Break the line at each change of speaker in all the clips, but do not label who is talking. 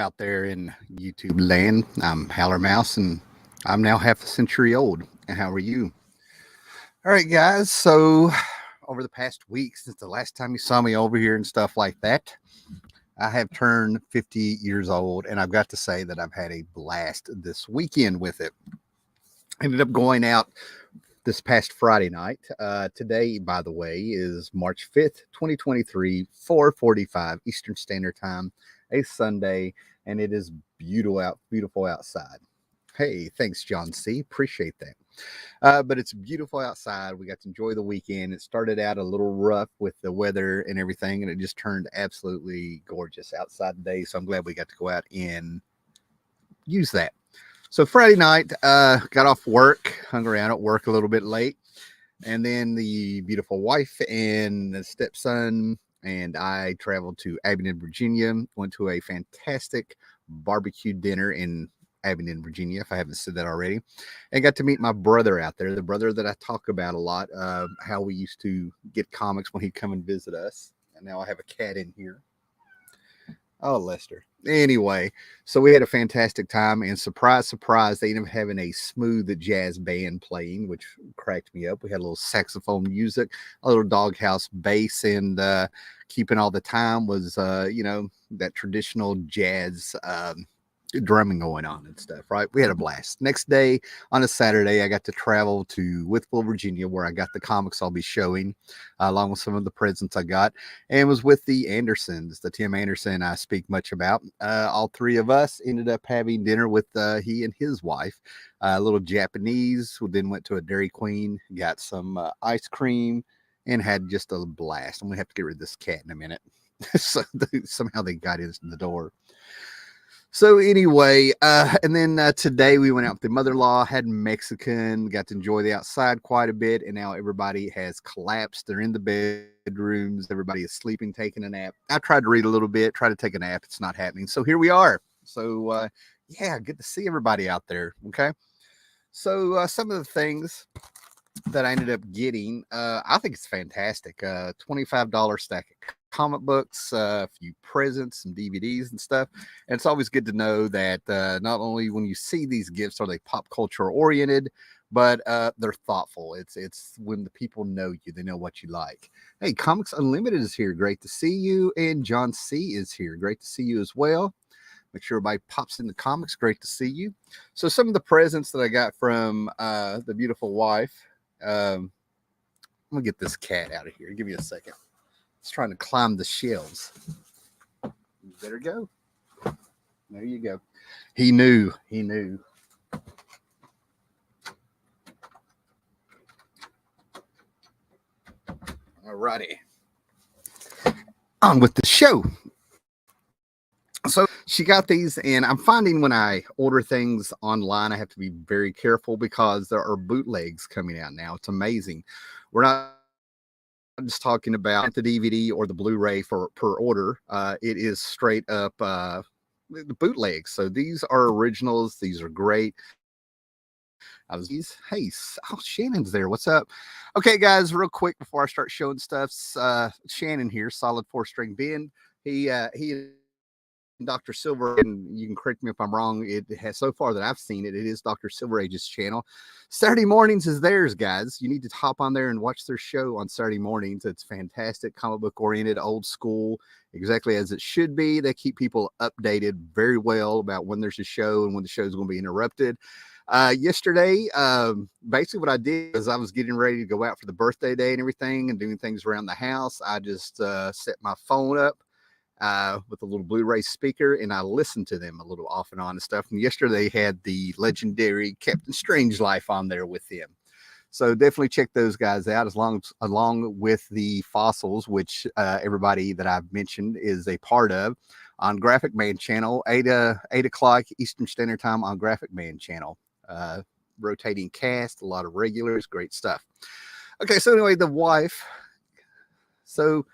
out there in YouTube land. I'm Howler Mouse, and I'm now half a century old. And how are you? All right, guys. So, over the past week, since the last time you saw me over here and stuff like that, I have turned 50 years old, and I've got to say that I've had a blast this weekend with it. I ended up going out this past Friday night. Today, by the way, is March 5th, 2023, 4:45 Eastern Standard Time, a Sunday, and it is beautiful outside. Hey, thanks, John C. Appreciate that. But it's beautiful outside. We got to enjoy the weekend. It started out a little rough with the weather and everything, and it just turned absolutely gorgeous outside today. So I'm glad we got to go out and use that. So Friday night, got off work, hung around at work a little bit late, and then the beautiful wife and the stepson and I traveled to Abingdon, Virginia, went to a fantastic barbecue dinner in Abingdon, Virginia, if I haven't said that already, and got to meet my brother out there, the brother that I talk about a lot, how we used to get comics when he'd come and visit us. And now I have a cat in here. Oh, Lester. Anyway, so we had a fantastic time, and surprise, they ended up having a smooth jazz band playing, which cracked me up. We had a little saxophone music, a little doghouse bass, and keeping all the time was, that traditional jazz drumming going on and stuff, right? We had a blast. Next day, on a Saturday, I got to travel to Withville, Virginia, where I got the comics I'll be showing, along with some of the presents I got, and was with the Andersons, the Tim Anderson I speak much about. All three of us ended up having dinner with he and his wife, a little Japanese, who then went to a Dairy Queen, got some ice cream, and had just a blast. I'm going to have to get rid of this cat in a minute. So somehow they got into the door. So anyway, and then today we went out with the mother-in-law, had Mexican, got to enjoy the outside quite a bit, and now everybody has collapsed. They're in the bedrooms. Everybody is sleeping, taking a nap. I tried to read a little bit, try to take a nap. It's not happening. So here we are. So, yeah, good to see everybody out there, okay? So some of the things that I ended up getting, I think it's fantastic. $25 stack of comic books, a few presents, some DVDs and stuff. And it's always good to know that not only when you see these gifts are they pop culture oriented, but they're thoughtful. It's when the people know you, they know what you like. Hey, Comics Unlimited is here. Great to see you. And John C is here. Great to see you as well. Make sure everybody pops in the comments. Great to see you. So some of the presents that I got from the beautiful wife. I'm gonna get this cat out of here. Give me a second. It's trying to climb the shelves. You better go. There you go. He knew. All righty. On with the show. So she got these, and I'm finding when I order things online, I have to be very careful because there are bootlegs coming out now. It's amazing. We're not just talking about the DVD or the Blu-ray per order. It is straight up the bootlegs. So these are originals. These are great. Hey, oh, Shannon's there. What's up? Okay, guys, real quick before I start showing stuff, Shannon here, solid 4-string bend. He Dr. Silver, and you can correct me if I'm wrong, it has, so far that I've seen it, it is Dr. Silver Age's channel. Saturday mornings is theirs, guys. You need to hop on there and watch their show on Saturday mornings. It's fantastic, comic book oriented, old school, exactly as it should be. They keep people updated very well about when there's a show and when the show is going to be interrupted. Yesterday, basically what I did is I was getting ready to go out for the birthday day and everything and doing things around the house. I just set my phone up with a little Blu-ray speaker, and I listened to them a little off and on and stuff. And yesterday they had the legendary Captain Strangelove on there with them. So definitely check those guys out, along with the Fossils, which everybody that I've mentioned is a part of, on Graphic Man channel, 8 o'clock Eastern Standard Time on Graphic Man channel. Rotating cast, a lot of regulars, great stuff. Okay, so anyway, the wife. So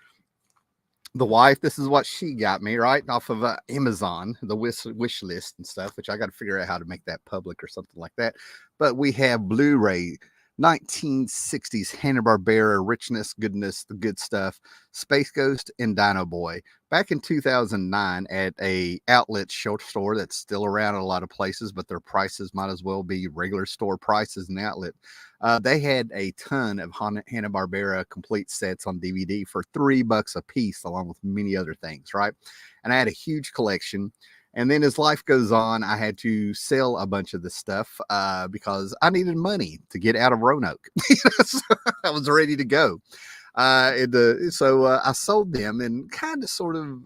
the wife, this is what she got me, right off of Amazon, the wish list and stuff, which I got to figure out how to make that public or something like that. But we have Blu-ray. 1960s Hanna-Barbera richness, goodness, the good stuff, Space Ghost and Dino Boy. Back in 2009 at a outlet short store that's still around in a lot of places, but their prices might as well be regular store prices in the outlet. They had a ton of Hanna-Barbera complete sets on DVD for $3 a piece, along with many other things, right? And I had a huge collection. And then as life goes on, I had to sell a bunch of this stuff because I needed money to get out of Roanoke. So I was ready to go. So I sold them and kind of sort of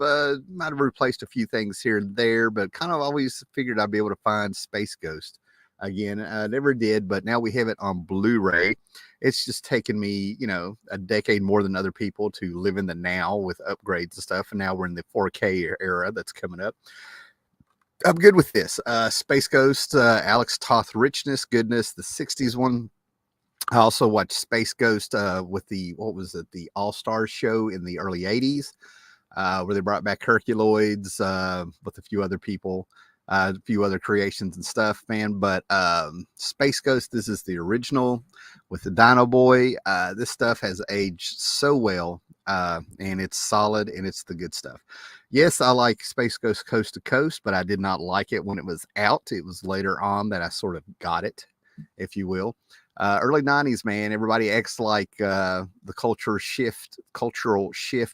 might have replaced a few things here and there, but kind of always figured I'd be able to find Space Ghost again. Never did, but now we have it on Blu-ray. It's just taken me, a decade more than other people to live in the now with upgrades and stuff. And now we're in the 4K era that's coming up. I'm good with this. Space Ghost, Alex Toth richness, goodness, the 60s one. I also watched Space Ghost with the All-Star show in the early 80s, where they brought back Herculoids with a few other people, a few other creations and stuff, man. But Space Ghost, this is the original with the Dino Boy. This stuff has aged so well, and it's solid, and it's the good stuff. Yes, I like Space Ghost Coast to Coast, but I did not like it when it was out. It was later on that I sort of got it, if you will. Early 90s, man, everybody acts like the cultural shift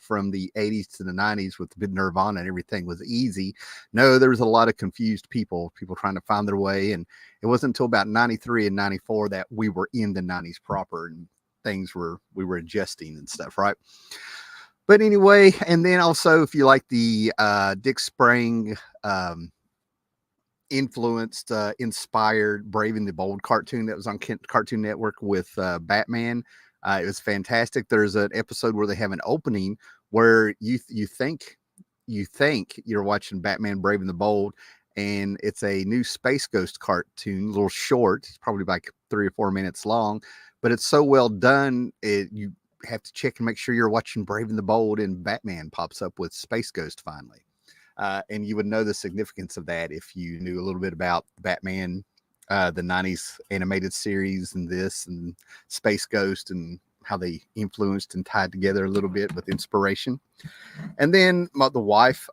from the 80s to the 90s with the Nirvana and everything was easy. No, there was a lot of confused people trying to find their way. And it wasn't until about 93 and 94 that we were in the 90s proper and we were adjusting and stuff, right? But anyway, and then also if you like the Dick Sprang influenced, inspired Brave and the Bold cartoon that was on Cartoon Network with Batman, it was fantastic. There's an episode where they have an opening where you think you're watching Batman Brave and the Bold, and it's a new Space Ghost cartoon, a little short. It's probably like 3 or 4 minutes long, but it's so well done. You have to check and make sure you're watching Brave and the Bold, and Batman pops up with Space Ghost finally. And you would know the significance of that if you knew a little bit about Batman, the 90s animated series, and this and Space Ghost, and how they influenced and tied together a little bit with inspiration. And then the wife,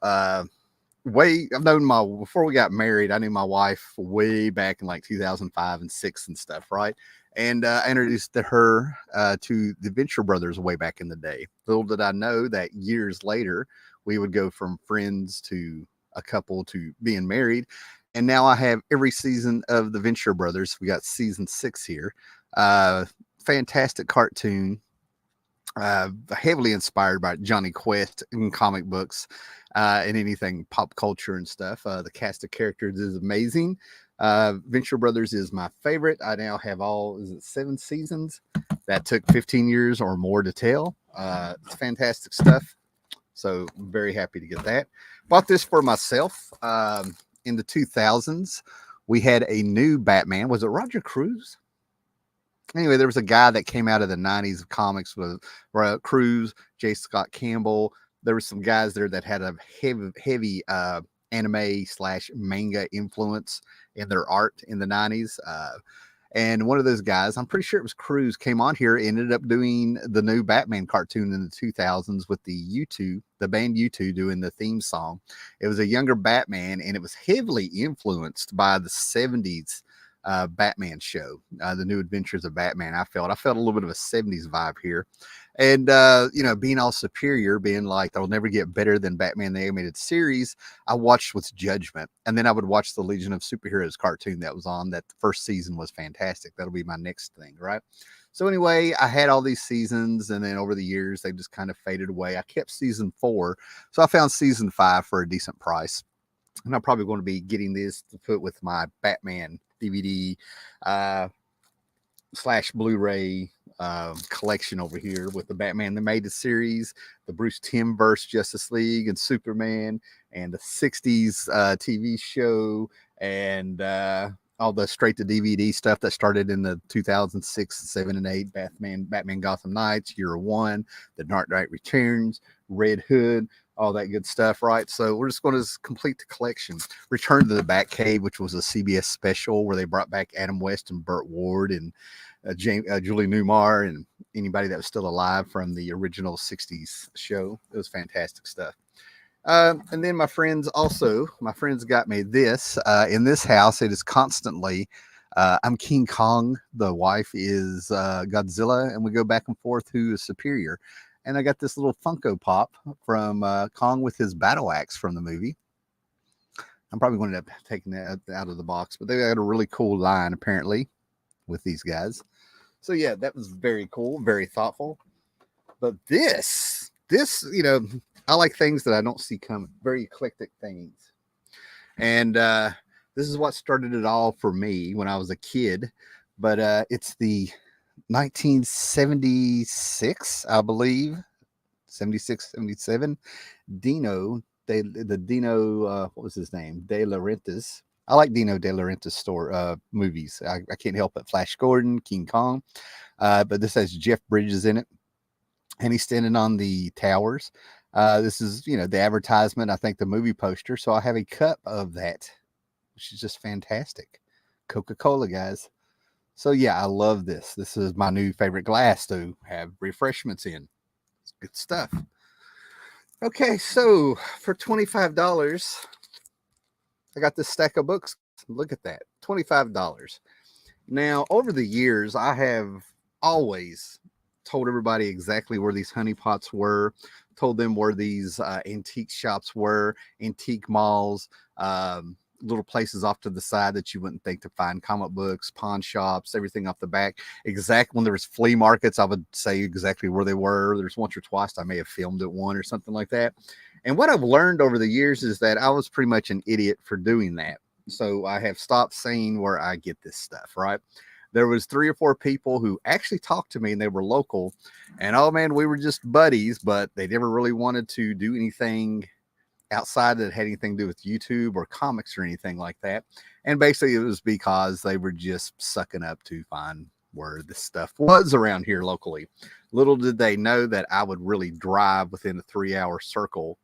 before we got married, I knew my wife way back in like 2005 and 6 and stuff, right? And I introduced her to the Venture Brothers way back in the day. Little did I know that years later, we would go from friends to a couple to being married. And now I have every season of the Venture Brothers. We got season 6 here. Fantastic cartoon. Heavily inspired by Johnny Quest in comic books and anything pop culture and stuff. The cast of characters is amazing. Venture Brothers is my favorite. I now have 7 seasons. That took 15 years or more to tell. It's fantastic stuff. So I'm very happy to get that. Bought this for myself in the 2000s. We had a new Batman. Was it Roger Cruz? Anyway, there was a guy that came out of the 90s of comics with Cruz, J. Scott Campbell. There were some guys there that had a heavy anime / manga influence in their art in the 90s. And one of those guys, I'm pretty sure it was Cruz, came on here, ended up doing the new Batman cartoon in the 2000s with the band U2 doing the theme song. It was a younger Batman, and it was heavily influenced by the 70s Batman show, The New Adventures of Batman. I felt a little bit of a 70s vibe here. And, being all superior, being like, they'll never get better than Batman the Animated Series, I watched with judgment. And then I would watch the Legion of Superheroes cartoon that was on. That the first season was fantastic. That'll be my next thing, right? So anyway, I had all these seasons, and then over the years, they just kind of faded away. I kept season 4. So I found season 5 for a decent price. And I'm probably going to be getting this to put with my Batman DVD / Blu-ray collection over here with the Batman the Animated Series, the Bruce Timm-verse Justice League and Superman, and the 60s TV show, and all the straight to DVD stuff that started in the 2006, 7, and 8. Batman Gotham Knights, Year One, The Dark Knight Returns, Red Hood, all that good stuff, right? So we're just going to complete the collection. Return to the Batcave, which was a CBS special where they brought back Adam West and Burt Ward and Julie Newmar and anybody that was still alive from the original 60s show. It was fantastic stuff. And then my friends got me this. In this house, it is constantly, I'm King Kong, the wife is Godzilla, and we go back and forth who is superior. And I got this little Funko Pop from Kong with his battle axe from the movie. I'm probably going to end up taking that out of the box, but they got a really cool line apparently with these guys. So yeah, that was very cool, very thoughtful. But this, I like things that I don't see coming, very eclectic things. And this is what started it all for me when I was a kid. But it's the 1976, I believe, 76, 77, Dino, what was his name? De Laurentiis. I like Dino De Laurentiis movies. I can't help it. Flash Gordon, King Kong. But this has Jeff Bridges in it. And he's standing on the towers. This is, the advertisement, I think the movie poster. So I have a cup of that, which is just fantastic. Coca-Cola, guys. So yeah, I love this. This is my new favorite glass to have refreshments in. It's good stuff. Okay, so for $25, I got this stack of books. Look at that, $25. Now, over the years, I have always told everybody exactly where these honey pots were, told them where these antique shops were, antique malls, little places off to the side that you wouldn't think to find comic books, pawn shops, everything off the back. When there was flea markets, I would say exactly where they were. There's once or twice I may have filmed at one or something like that. And what I've learned over the years is that I was pretty much an idiot for doing that. So I have stopped saying where I get this stuff, right? There was 3 or 4 people who actually talked to me and they were local. And oh man, we were just buddies, but they never really wanted to do anything outside that had anything to do with YouTube or comics or anything like that. And basically it was because they were just sucking up to find where this stuff was around here locally. Little did they know that I would really drive within a 3-hour circle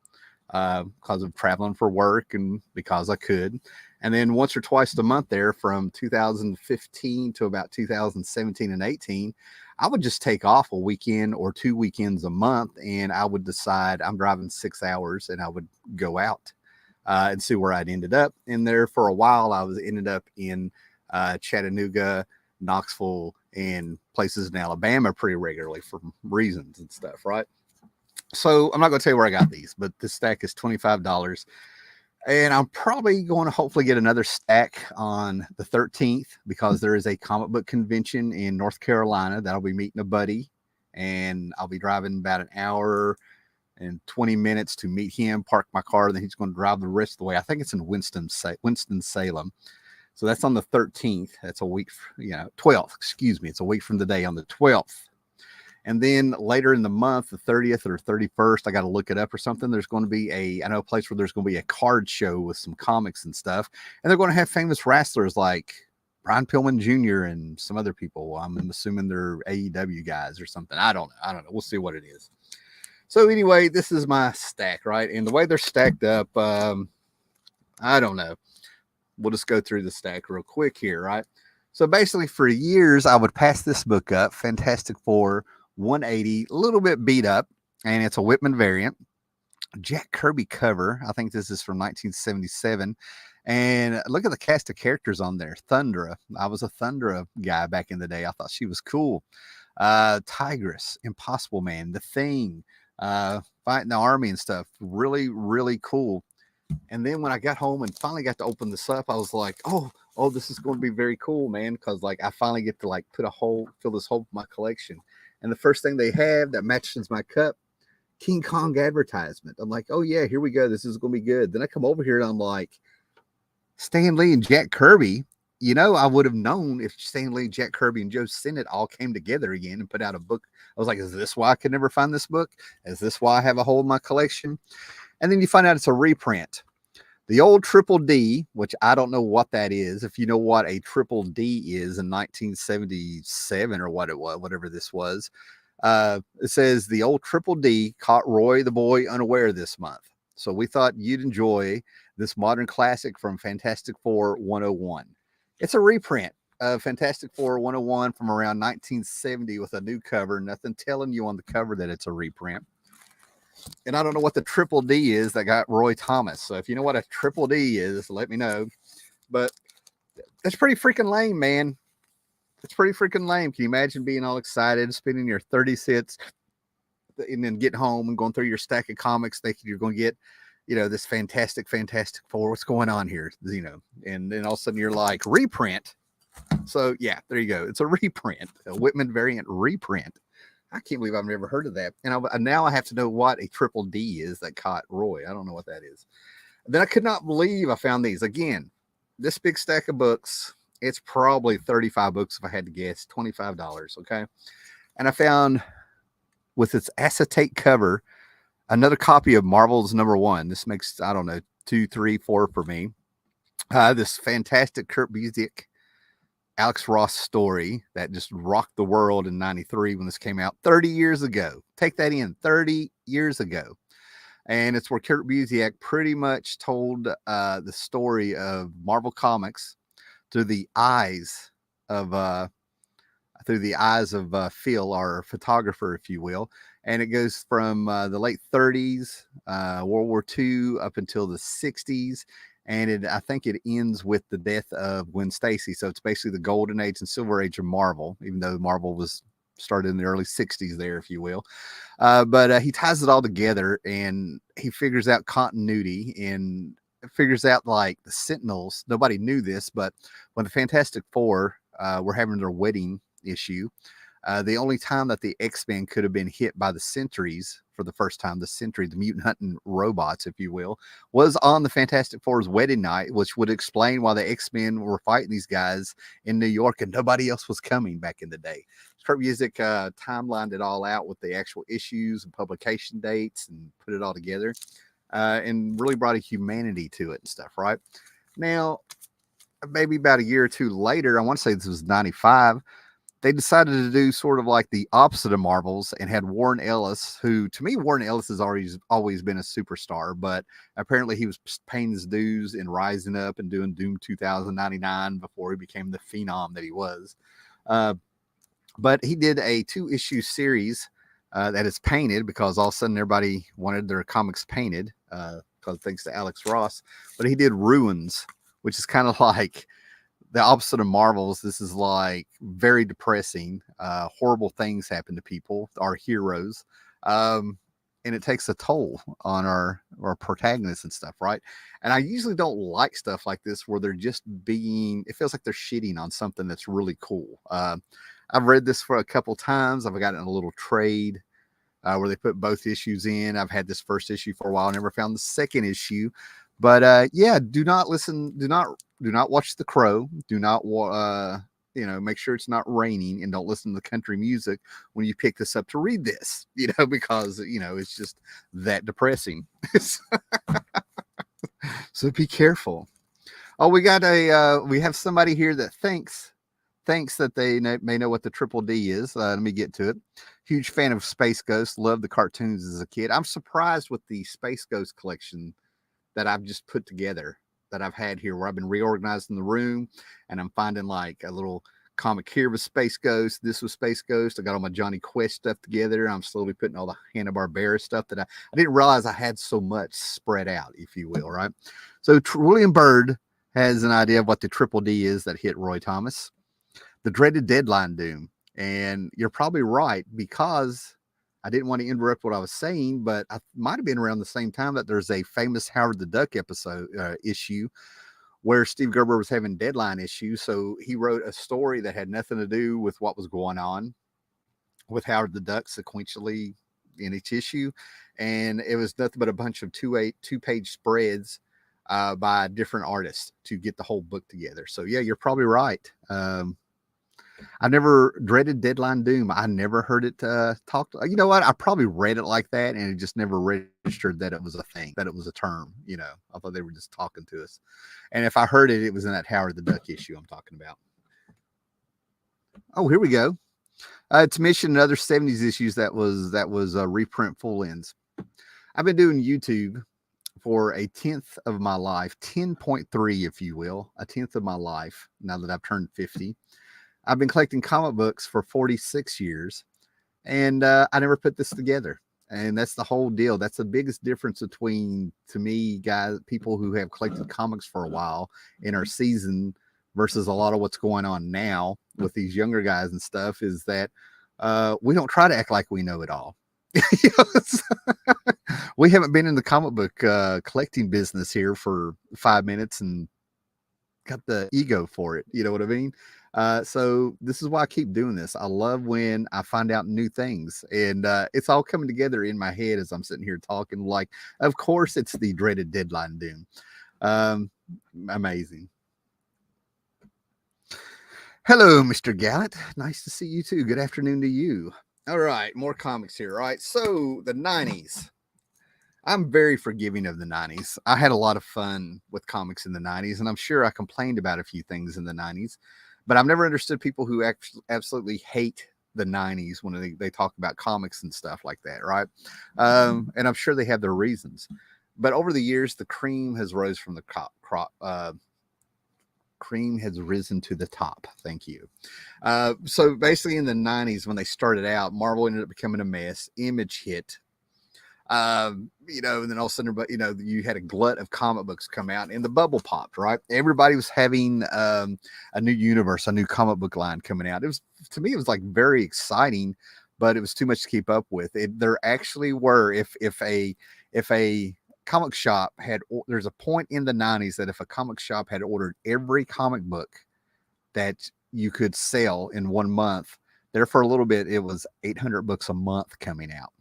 because of traveling for work and because I could. And then once or twice a month there from 2015 to about 2017 and 18, I would just take off a weekend or 2 weekends a month, and I would decide I'm driving 6 hours, and I would go out and see where I'd ended up. And there for a while, I ended up in Chattanooga, Knoxville, and places in Alabama pretty regularly for reasons and stuff, right? So I'm not going to tell you where I got these, but this stack is $25. And I'm probably going to hopefully get another stack on the 13th because there is a comic book convention in North Carolina that I'll be meeting a buddy, and I'll be driving about an hour and 20 minutes to meet him, park my car, then he's going to drive the rest of the way. I think it's in Winston-Salem. So that's on the 13th. That's a week, 12th, excuse me. It's a week from today on the 12th. And then later in the month, the 30th or 31st, I got to look it up or something. There's going to be a place where there's going to be a card show with some comics and stuff. And they're going to have famous wrestlers like Brian Pillman Jr. and some other people. I'm assuming they're AEW guys or something. I don't know. We'll see what it is. So anyway, this is my stack, right? And the way they're stacked up, I don't know. We'll just go through the stack real quick here, right? So basically for years, I would pass this book up, Fantastic Four 180, a little bit beat up, and it's a Whitman variant. Jack Kirby cover. I think this is from 1977. And look at the cast of characters on there. Thundra. I was a Thundra guy back in the day. I thought she was cool. Tigress, Impossible Man, The Thing, fighting the army and stuff. Really, really cool. And then when I got home and finally got to open this up, I was like, oh, this is going to be very cool, man. Because I finally get to fill this hole in my collection. And the first thing they have that matches my cup, King Kong advertisement. I'm like, oh yeah, here we go. This is going to be good. Then I come over here and I'm like, Stan Lee and Jack Kirby. I would have known if Stan Lee, Jack Kirby, and Joe Sinnott all came together again and put out a book. I was like, is this why I could never find this book? Is this why I have a hole in my collection? And then you find out it's a reprint. The old Triple D, which I don't know what that is. If you know what a Triple D is in 1977 or what it was, whatever this was, It says the old Triple D caught Roy the Boy unaware this month. So we thought you'd enjoy this modern classic from Fantastic Four 101. It's a reprint of Fantastic Four 101 from around 1970 with a new cover. Nothing telling you on the cover that it's a reprint. And I don't know what the Triple D is that got Roy Thomas. So if you know what a Triple D is, let me know. But that's pretty freaking lame, man. It's pretty freaking lame. Can you imagine being all excited, spending your 30 cents and then getting home and going through your stack of comics thinking you're going to get, this Fantastic Four. What's going on here? And then all of a sudden you're like, reprint. So yeah, there you go. It's a reprint, a Whitman variant reprint. I can't believe I've never heard of that. And now I have to know what a Triple D is that caught Roy. I don't know what that is. Then I could not believe I found these. Again, this big stack of books, it's probably 35 books if I had to guess, $25, okay? And I found, with its acetate cover, another copy of Marvel's #1. This makes, I don't know, 2, 3, 4 for me. This fantastic Kurt Busiek, Alex Ross story that just rocked the world in 93 when this came out 30 years ago. Take that in, 30 years ago. And it's where Kurt Busiek pretty much told the story of Marvel Comics through the eyes of Phil, our photographer, if you will. And it goes from the late 30s, World War II, up until the 60s. And I think it ends with the death of Gwen Stacy. So it's basically the golden age and silver age of Marvel, even though Marvel was started in the early 60s there, if you will. But he ties it all together, and he figures out continuity and figures out, like, the Sentinels. Nobody knew this, but when the Fantastic Four were having their wedding issue, the only time that the X-Men could have been hit by the Sentries for the first time, the mutant hunting robots, if you will, was on the Fantastic Four's wedding night, which would explain why the X-Men were fighting these guys in New York and nobody else was coming back in the day. Kurt Busiek timelined it all out with the actual issues and publication dates and put it all together, and really brought a humanity to it and stuff, right? Now, maybe about a year or two later, I want to say this was 95, they decided to do sort of like the opposite of Marvels and had Warren Ellis, who, to me, Warren Ellis has always been a superstar, but apparently he was paying his dues in rising up and doing Doom 2099 before he became the phenom that he was. But he did a 2-issue series that is painted, because all of a sudden everybody wanted their comics painted, because thanks to Alex Ross. But he did Ruins, which is kind of like the opposite of Marvels. This is like very depressing. Horrible things happen to people, our heroes. And it takes a toll on our protagonists and stuff, right? And I usually don't like stuff like this where they're just it feels like they're shitting on something that's really cool. I've read this for a couple times. I've gotten a little trade where they put both issues in. I've had this first issue for a while, never found the second issue. But yeah, do not watch The Crow. Do not make sure it's not raining, and don't listen to the country music when you pick this up to read this, because it's just that depressing. So be careful. Oh, we have somebody here that thinks that they may know what the Triple D is. Let me get to it. Huge fan of Space Ghost. Loved the cartoons as a kid. I'm surprised with the Space Ghost collection that I've just put together, that I've had here, where I've been reorganizing the room, and I'm finding like a little comic here with Space Ghost. This was Space Ghost. I got all my Johnny Quest stuff together. I'm slowly putting all the Hanna-Barbera stuff that I didn't realize I had so much spread out, if you will, right? So William Byrd has an idea of what the Triple D is that hit Roy Thomas. The dreaded Deadline Doom. And you're probably right, because I didn't want to interrupt what I was saying, but I might have been around the same time that there's a famous Howard the Duck issue where Steve Gerber was having deadline issues. So he wrote a story that had nothing to do with what was going on with Howard the Duck sequentially in each issue. And it was nothing but a bunch of two-page spreads by different artists to get the whole book together. So yeah, you're probably right. I never dreaded Deadline Doom. I never heard it talked. You know what? I probably read it like that, and it just never registered that it was a thing, that it was a term. I thought they were just talking to us. And if I heard it, it was in that Howard the Duck issue I'm talking about. Oh, here we go. To mention another 70s issues that was a reprint full ends. I've been doing YouTube for a tenth of my life, 10.3, if you will, a tenth of my life now that I've turned 50. I've been collecting comic books for 46 years, and I never put this together. And that's the whole deal. That's the biggest difference between, to me, guys, people who have collected comics for a while in our season versus a lot of what's going on now with these younger guys and stuff is that we don't try to act like we know it all. We haven't been in the comic book collecting business here for 5 minutes and got the ego for it. You know what I mean? So this is why I keep doing this. I love when I find out new things, and it's all coming together in my head as I'm sitting here talking. Like, of course, it's the dreaded deadline doom. Amazing. Hello, Mr. Gallant. Nice to see you too. Good afternoon to you. All right, more comics here. All right, so the 90s. I'm very forgiving of the 90s. I had a lot of fun with comics in the 90s, and I'm sure I complained about a few things in the 90s, but I've never understood people who absolutely hate the 90s when they talk about comics and stuff like that, right? And I'm sure they have their reasons. But over the years, the cream has rose from the cream has risen to the top. Thank you. So basically in the 90s, when they started out, Marvel ended up becoming a mess. Image hit. And then all of a sudden, you had a glut of comic books come out and the bubble popped, right? Everybody was having a new universe, a new comic book line coming out. To me, it was like very exciting, but it was too much to keep up with. There actually were, if a comic shop there's a point in the 90s that if a comic shop had ordered every comic book that you could sell in 1 month, there for a little bit, it was 800 books a month coming out.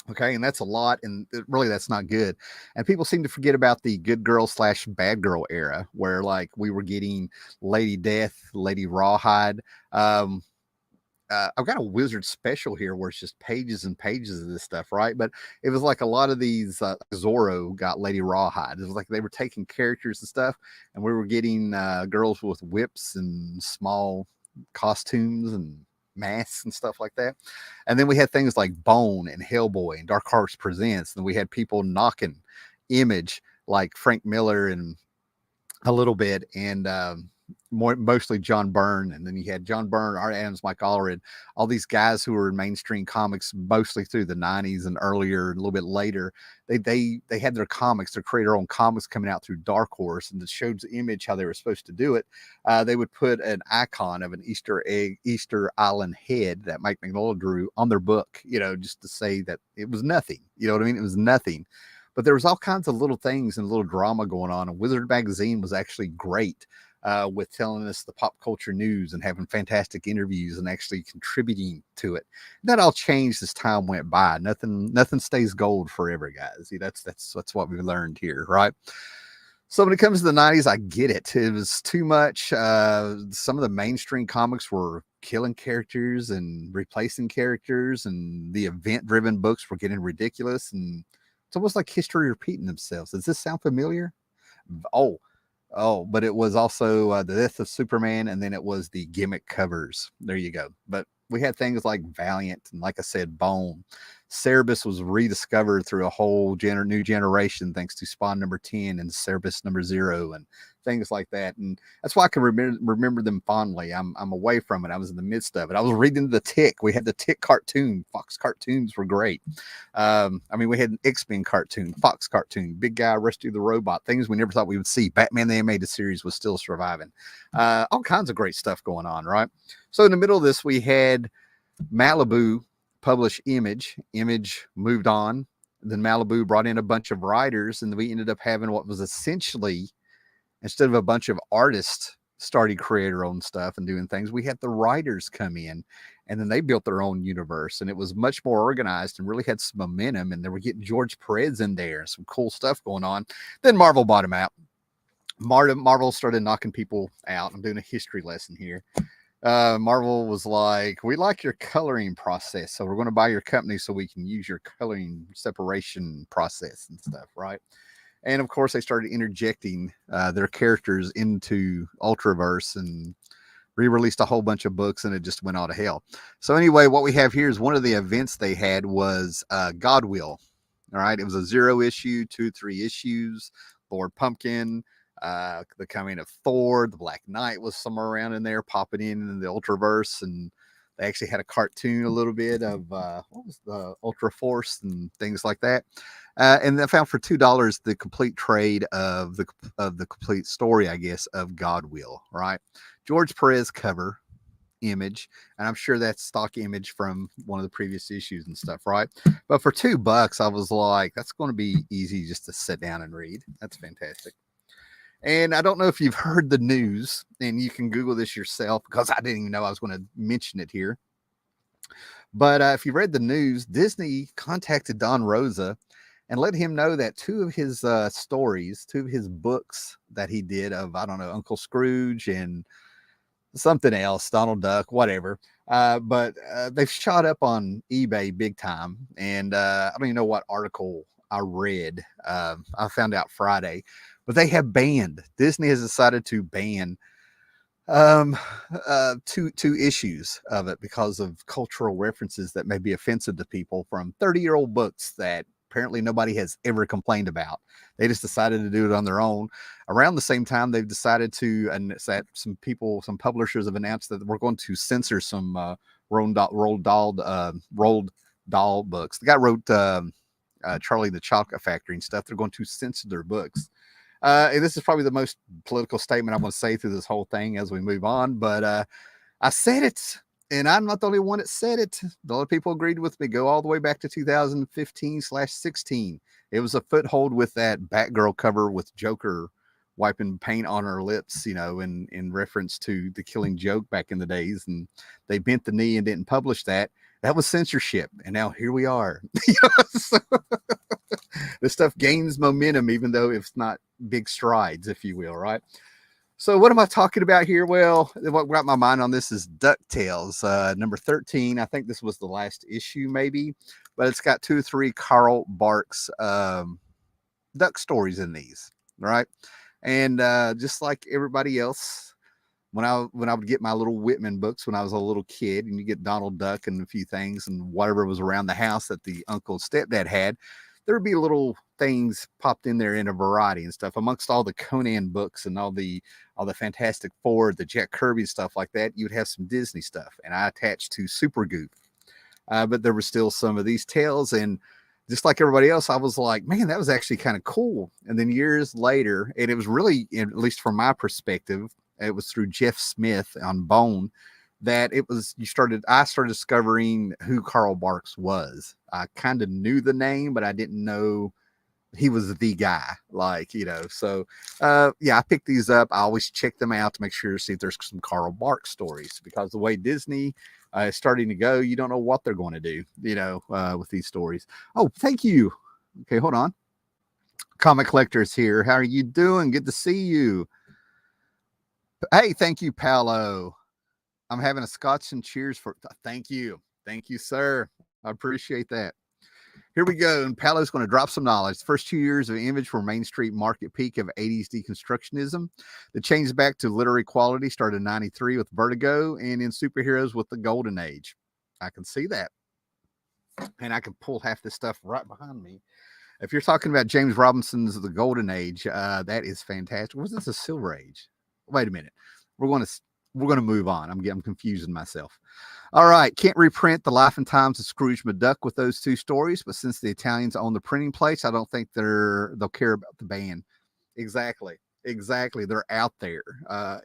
Okay, and that's a lot, and really that's not good. And people seem to forget about the good girl / bad girl era, where like we were getting Lady Death, Lady Rawhide. I've got a Wizard special here where it's just pages and pages of this stuff, right? But it was like a lot of these. Zorro got Lady Rawhide. It was like they were taking characters and stuff, and we were getting girls with whips and small costumes and masks and stuff like that. And then we had things like Bone and Hellboy and Dark Horse Presents. And we had people knocking Image like Frank Miller and a little bit, and mostly John Byrne. And then you had John Byrne, Art Adams, Mike Allred, all these guys who were in mainstream comics mostly through the 90s and earlier, a little bit later. They had their comics, their creator owned comics coming out through Dark Horse, and it showed the Image how they were supposed to do it. They would put an icon of an Easter Island head that Mike Mignola drew on their book, just to say that it was nothing. You know what I mean? It was nothing. But there was all kinds of little things and little drama going on. And Wizard Magazine was actually great with telling us the pop culture news and having fantastic interviews and actually contributing to it. That all changed as time went by. Nothing stays gold forever, guys. See, that's what we learned here, right? So when it comes to the 90s, I get it. It was too much. Some of the mainstream comics were killing characters and replacing characters, and the event-driven books were getting ridiculous, and it's almost like history repeating themselves. Does this sound familiar? Oh, but it was also the death of Superman, and then it was the gimmick covers. There you go. But we had things like Valiant, and like I said, Bone. Cerebus was rediscovered through a whole new generation thanks to Spawn number 10 and Cerebus number 0 and things like that. And that's why I can remember them fondly. I'm away from it. I was in the midst of it. I was reading the Tick. We had the Tick cartoon. Fox cartoons were great. We had an X-Men cartoon, Fox cartoon, Big Guy, Rescue the Robot, things we never thought we would see. Batman the Animated Series was still surviving. All kinds of great stuff going on, right? So in the middle of this, we had Malibu publish Image. Image moved on. Then Malibu brought in a bunch of writers, and we ended up having what was essentially, instead of a bunch of artists starting creator-owned stuff and doing things, we had the writers come in, and then they built their own universe, and it was much more organized and really had some momentum, and they were getting George Perez in there, some cool stuff going on. Then Marvel bought him out. Marvel started knocking people out. I'm doing a history lesson here. Marvel was like, we like your coloring process, so we're going to buy your company so we can use your coloring separation process and stuff, right? And of course, they started interjecting their characters into Ultraverse and re-released a whole bunch of books, and it just went all to hell. So anyway, what we have here is one of the events they had was Godwill. All right, it was a 0 issue, 2-3 issues. Lord Pumpkin, the coming of Thor, the Black Knight was somewhere around in there, popping in the Ultraverse, and they actually had a cartoon a little bit of what was the Ultra Force and things like that. And I found for $2 the complete trade of the complete story, I guess, of Godwill. Right, George Perez cover image, and I'm sure that's stock image from one of the previous issues and stuff, right? But for $2, I was like, that's going to be easy just to sit down and read. That's fantastic. And I don't know if you've heard the news, and you can Google this yourself because I didn't even know I was going to mention it here. But if you read the news, Disney contacted Don Rosa and let him know that 2 of his stories, 2 of his books that he did of, I don't know, Uncle Scrooge and something else, Donald Duck, whatever. But they've shot up on eBay big time. And I don't even know what article I read. I found out Friday, but they have banned, Disney has decided to ban two issues of it because of cultural references that may be offensive to people from 30-year-old books that apparently nobody has ever complained about. They just decided to do it on their own. Around the same time, they've decided to, and it's that some publishers have announced that we're going to censor some Roald Dahl books. The guy wrote Charlie the Chocolate Factory and stuff. They're going to censor their books. And this is probably the most political statement I'm going to say through this whole thing as we move on. But I said it, and I'm not the only one that said it. A lot of people agreed with me. Go all the way back to 2015/16. It was a foothold with that Batgirl cover with Joker wiping paint on her lips, in reference to the Killing Joke back in the days. And they bent the knee and didn't publish that. That was censorship. And now here we are. So, this stuff gains momentum, even though it's not big strides, if you will, right? So what am I talking about here? Well, what got my mind on this is DuckTales, number 13. I think this was the last issue, maybe, but it's got 2 or 3 Carl Barks duck stories in these, right? And just like everybody else, when I would get my little Whitman books when I was a little kid, and you get Donald Duck and a few things and whatever was around the house that the uncle and stepdad had, there would be little things popped in there in a variety and stuff. Amongst all the Conan books and all the Fantastic Four, the Jack Kirby stuff like that, you would have some Disney stuff. And I attached to Super Goof. But there were still some of these tales. And just like everybody else, I was like, man, that was actually kind of cool. And then years later, and it was really, at least from my perspective, it was through Jeff Smith on Bone that I started discovering who Carl Barks was. I kind of knew the name, but I didn't know he was the guy, so yeah, I picked these up. I always check them out to make sure to see if there's some Carl Barks stories, because the way Disney is starting to go, you don't know what they're going to do, with these stories. Oh, thank you. Okay, hold on. Comic Collectors here. How are you doing? Good to see you. Hey, thank you, Paolo. I'm having a scotch and cheers for. Thank you, sir. I appreciate that. Here we go. And Paolo's going to drop some knowledge. The first 2 years of Image were Main Street market peak of 80s deconstructionism. The change back to literary quality started in 93 with Vertigo, and in superheroes with the Golden Age. I can see that. And I can pull half this stuff right behind me. If you're talking about James Robinson's The Golden Age, that is fantastic. Was this a Silver Age? Wait a minute. We're going to move on. I'm confusing myself. All right. Can't reprint the life and times of Scrooge McDuck with those 2 stories, but since the Italians own the printing place, I don't think they'll care about the ban. Exactly. They're out there.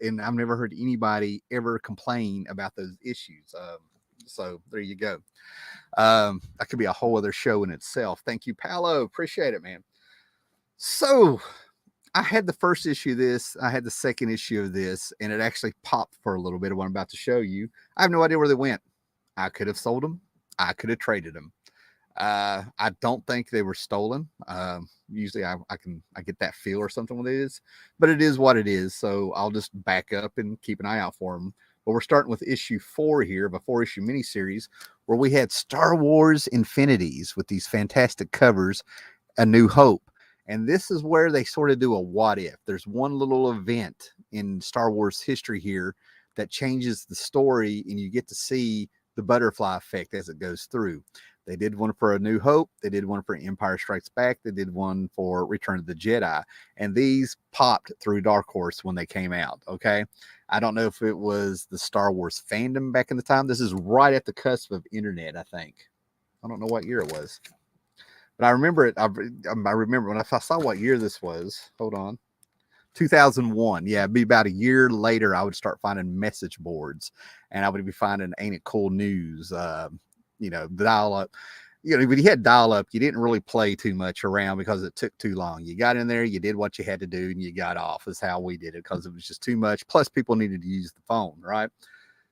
And I've never heard anybody ever complain about those issues. So there you go. That could be a whole other show in itself. Thank you, Paolo. Appreciate it, man. So I had the first issue of this. I had the second issue of this, and it actually popped for a little bit of what I'm about to show you. I have no idea where they went. I could have sold them. I could have traded them. I don't think they were stolen. Usually I get that feel or something with it is, but it is what it is. So I'll just back up and keep an eye out for them. But we're starting with issue 4 here of a 4-issue miniseries where we had Star Wars Infinities with these fantastic covers, A New Hope. And this is where they sort of do a what if. There's one little event in Star Wars history here that changes the story, and you get to see the butterfly effect as it goes through. They did one for A New Hope. They did one for Empire Strikes Back. They did one for Return of the Jedi. And these popped through Dark Horse when they came out, okay? I don't know if it was the Star Wars fandom back in the time. This is right at the cusp of internet, I think. I don't know what year it was. But I remember it. I remember when I saw what year this was. Hold on. 2001. Yeah, it'd be about a year later, I would start finding message boards. And I would be finding Ain't It Cool News, the dial-up. When you had dial-up, you didn't really play too much around because it took too long. You got in there, you did what you had to do, and you got off. Is how we did it, because it was just too much. Plus, people needed to use the phone, right?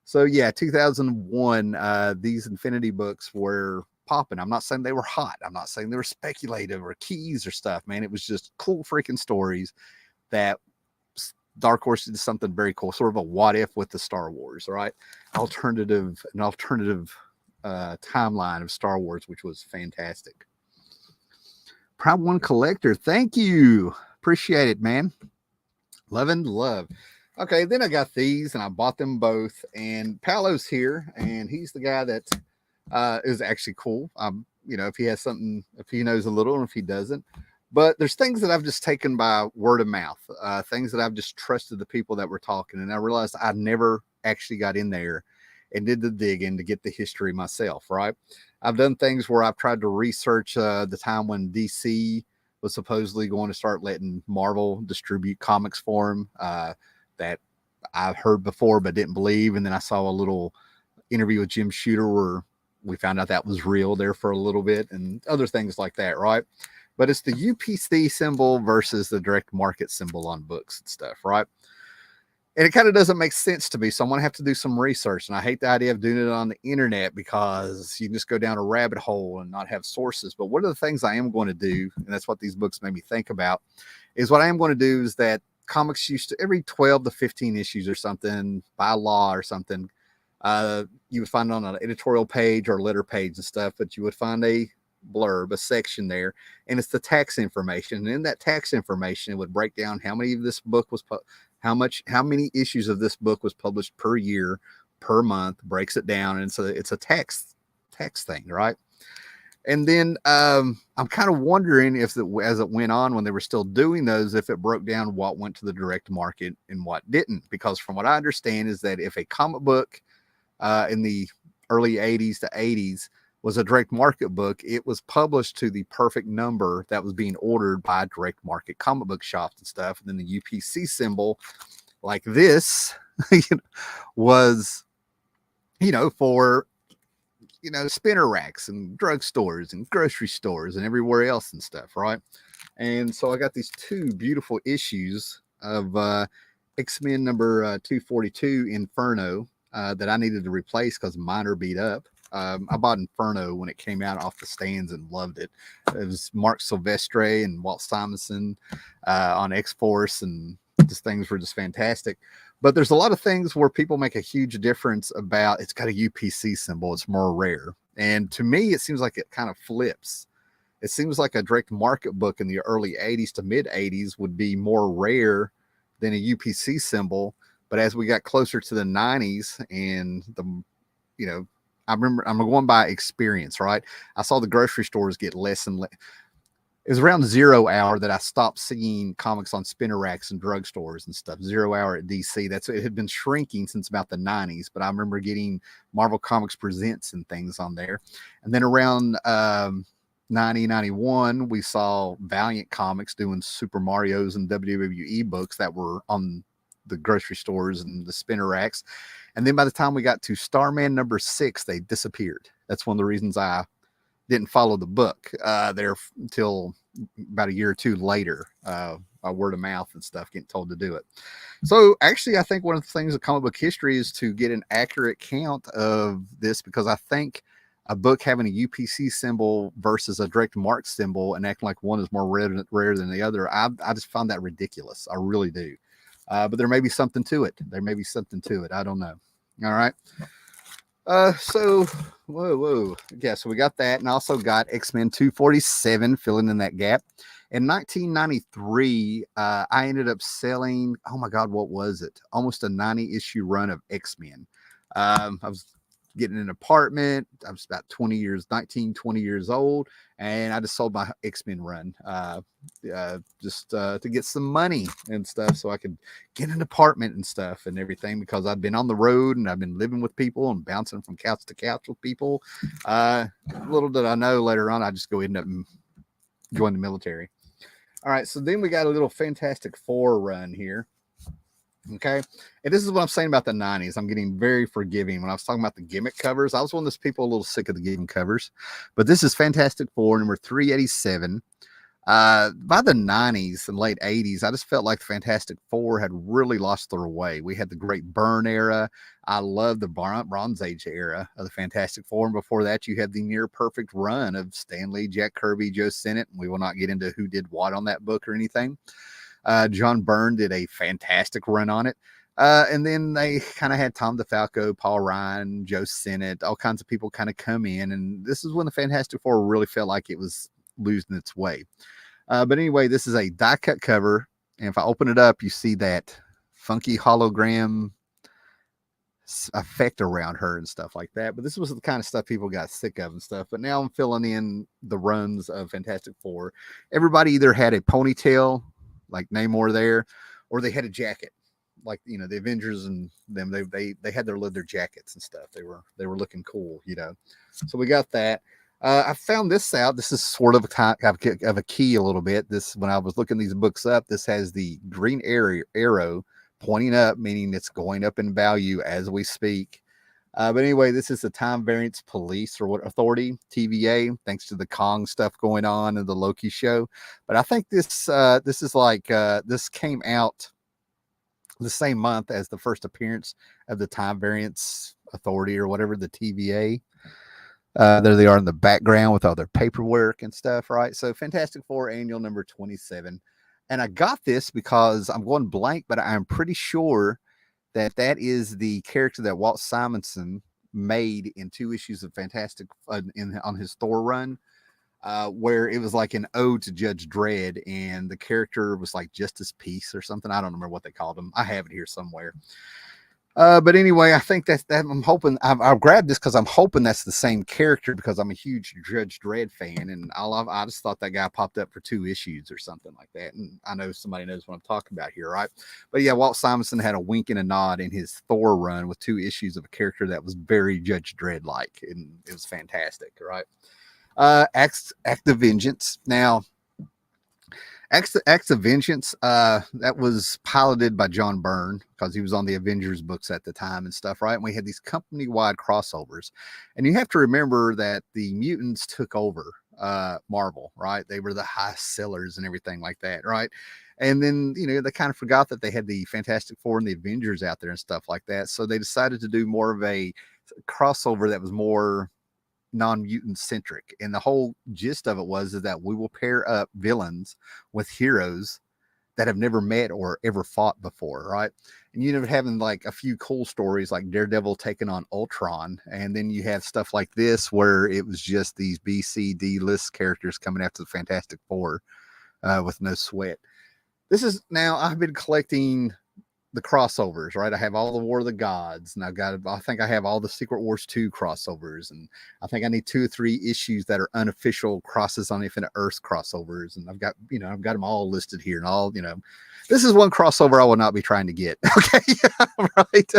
So, yeah, 2001, these Infinity books were popping. I'm not saying they were hot. I'm not saying they were speculative or keys or stuff, man. It was just cool freaking stories that Dark Horse did something very cool, sort of a what if with the Star Wars, right? An alternative timeline of Star Wars, which was fantastic. Proud One Collector, thank you. Appreciate it, man. Love and love. Okay, then I got these and I bought them both. And Paolo's here, and he's the guy that is actually cool. If he has something, if he knows a little, and if he doesn't. But there's things that I've just taken by word of mouth, things that I've just trusted the people that were talking. And I realized I never actually got in there and did the digging to get the history myself, right? I've done things where I've tried to research the time when DC was supposedly going to start letting Marvel distribute comics for them, that I've heard before but didn't believe. And then I saw a little interview with Jim Shooter where we found out that was real there for a little bit, and other things like that, right? But it's the UPC symbol versus the direct market symbol on books and stuff, right? And it kind of doesn't make sense to me. So I'm going to have to do some research. And I hate the idea of doing it on the internet because you can just go down a rabbit hole and not have sources. But one of the things I am going to do, and that's what these books made me think about, is what I am going to do is that comics used to, every 12 to 15 issues or something, by law or something, you would find it on an editorial page or letter page and stuff, but you would find a blurb, a section there, and it's the tax information. And in that tax information, it would break down how many of this book was how many issues of this book was published per year, per month, breaks it down, and so it's a tax thing, right? And then I'm kind of wondering if as it went on, when they were still doing those, if it broke down what went to the direct market and what didn't. Because from what I understand is that if a comic book in the early 80s to 80s was a direct market book, it was published to the perfect number that was being ordered by direct market comic book shops and stuff. And then the UPC symbol, like this, was, for, spinner racks and drugstores and grocery stores and everywhere else and stuff, right? And so I got these two beautiful issues of X-Men number 242 Inferno that I needed to replace because mine are beat up. I bought Inferno when it came out off the stands and loved it. It was Mark Silvestre and Walt Simonson on X-Force, and these things were just fantastic. But there's a lot of things where people make a huge difference about it's got a UPC symbol. It's more rare. And to me, it seems like it kind of flips. It seems like a direct market book in the early 80s to mid 80s would be more rare than a UPC symbol. But as we got closer to the 90s and I remember, I'm going by experience, right? I saw the grocery stores get less and less. It was around 0 hour that I stopped seeing comics on spinner racks and drugstores and stuff. 0 hour at DC. It had been shrinking since about the 90s, but I remember getting Marvel Comics Presents and things on there. And then around 90, 91, we saw Valiant Comics doing Super Marios and WWE books that were on the grocery stores and the spinner racks. And then by the time we got to Starman number 6, they disappeared. That's one of the reasons I didn't follow the book there until about a year or two later, by word of mouth and stuff, getting told to do it. So actually, I think one of the things of comic book history is to get an accurate count of this, because I think a book having a UPC symbol versus a direct mark symbol and acting like one is more rare than the other, I just found that ridiculous. I really do. But there may be something to it. I don't know. All right. So whoa. Yeah, so we got that, and also got X-Men 247 filling in that gap. In 1993, I ended up selling, oh my God, what was it? Almost a 90 issue run of X-Men. I was getting an apartment. I was about 20 years, 19, 20 years old. And I just sold my X-Men run just to get some money and stuff so I could get an apartment and stuff and everything, because I've been on the road and I've been living with people and bouncing from couch to couch with people. Little did I know, later on I just go end up and join the military. All right, so then we got a little Fantastic Four run here. Okay, and this is what I'm saying about the 90s. I'm getting very forgiving. When I was talking about the gimmick covers, I was one of those people a little sick of the gimmick covers, but this is Fantastic Four number 387. By the 90s and late 80s, I just felt like the Fantastic Four had really lost their way. We had the Great Burn era. I love the Bronze Age era of the Fantastic Four. And before that, you had the near perfect run of Stan Lee, Jack Kirby, Joe Sinnott. We will not get into who did what on that book or anything. John Byrne did a fantastic run on it. And then they kind of had Tom DeFalco, Paul Ryan, Joe Sinnott, all kinds of people kind of come in. And this is when the Fantastic Four really felt like it was losing its way. But anyway, this is a die cut cover. And if I open it up, you see that funky hologram effect around her and stuff like that. But this was the kind of stuff people got sick of and stuff. But now I'm filling in the runs of Fantastic Four. Everybody either had a ponytail, like Namor there, or they had a jacket, like, you know, the Avengers and them. They had their leather jackets and stuff. They were looking cool, you know. So we got that. I found this out. This is sort of a key a little bit. This, when I was looking these books up, this has the green arrow pointing up, meaning it's going up in value as we speak. But anyway, this is the Time Variance Police or what Authority, TVA, thanks to the Kong stuff going on and the Loki show. But I think this is like this came out the same month as the first appearance of the Time Variance Authority or whatever, the TVA. There they are in the background with all their paperwork and stuff, right? So Fantastic Four Annual number 27. And I got this because I'm going blank, but I'm pretty sure that is the character that Walt Simonson made in 2 issues of Fantastic on his Thor run, where it was like an ode to Judge Dredd, and the character was like Justice Peace or something. I don't remember what they called him. I have it here somewhere. But anyway, I think that I'm hoping I've grabbed this because I'm hoping that's the same character, because I'm a huge Judge Dredd fan, and I just thought that guy popped up for 2 issues or something like that. And I know somebody knows what I'm talking about here, right? But yeah, Walt Simonson had a wink and a nod in his Thor run with 2 issues of a character that was very Judge Dredd like, and it was fantastic, right? Acts of Vengeance. Now, Acts of Vengeance, that was piloted by John Byrne because he was on the Avengers books at the time and stuff, right? And we had these company-wide crossovers. And you have to remember that the mutants took over Marvel, right? They were the high sellers and everything like that, right? And then, you know, they kind of forgot that they had the Fantastic Four and the Avengers out there and stuff like that. So they decided to do more of a crossover that was more non-mutant centric, and the whole gist of it was that we will pair up villains with heroes that have never met or ever fought before, right? And you know, having like a few cool stories like Daredevil taking on Ultron, and then you have stuff like this where it was just these B, C, D list characters coming after the Fantastic Four with no sweat. This is, now I've been collecting the crossovers, right? I have all the War of the Gods, and I think I have all the Secret Wars 2 crossovers, and I think I need 2 or 3 issues that are unofficial Crosses on Infinite Earth crossovers, and I've got them all listed here, and all, you know, this is one crossover I will not be trying to get. Okay, right?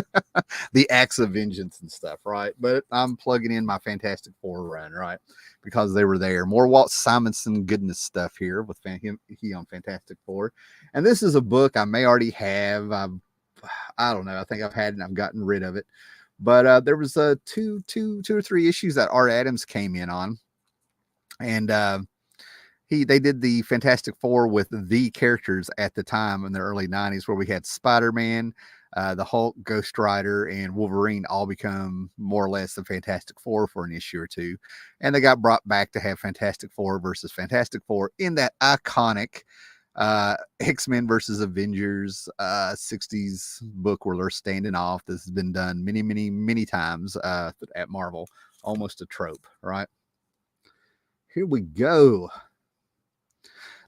The Acts of Vengeance and stuff, right? But I'm plugging in my Fantastic Four run, right? Because they were there. More Walt Simonson goodness stuff here with he on Fantastic Four. And this is a book I may already have. I don't know. I think I've had it and I've gotten rid of it. But there was two or three issues that Art Adams came in on. And they did the Fantastic Four with the characters at the time in the early 90s, where we had Spider-Man, the Hulk, Ghost Rider, and Wolverine all become more or less the Fantastic Four for an issue or 2. And they got brought back to have Fantastic Four versus Fantastic Four in that iconic X-Men versus Avengers 60s book where they're standing off. This has been done many times at Marvel. Almost a trope, right? Here we go.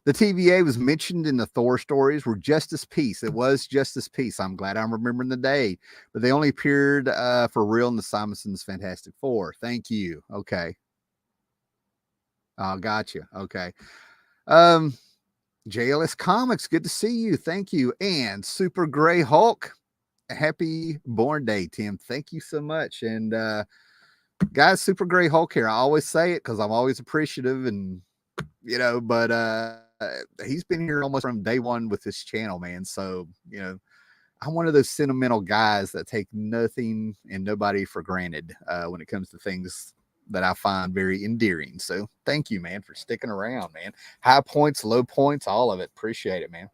The TVA was mentioned in the Thor stories were Justice Peace. It was Justice Peace. I'm glad I'm remembering the day, but they only appeared for real in the Simonson's Fantastic Four. Thank you. Okay. Oh, gotcha. Okay. Um, JLS Comics, good to see you. Thank you. And Super Gray Hulk, happy born day, Tim. Thank you so much. And guys, Super Gray Hulk here. I always say it because I'm always appreciative, and but he's been here almost from day one with this channel, man. So, I'm one of those sentimental guys that take nothing and nobody for granted when it comes to things that I find very endearing. So thank you, man, for sticking around, man. High points, low points, all of it. Appreciate it, man.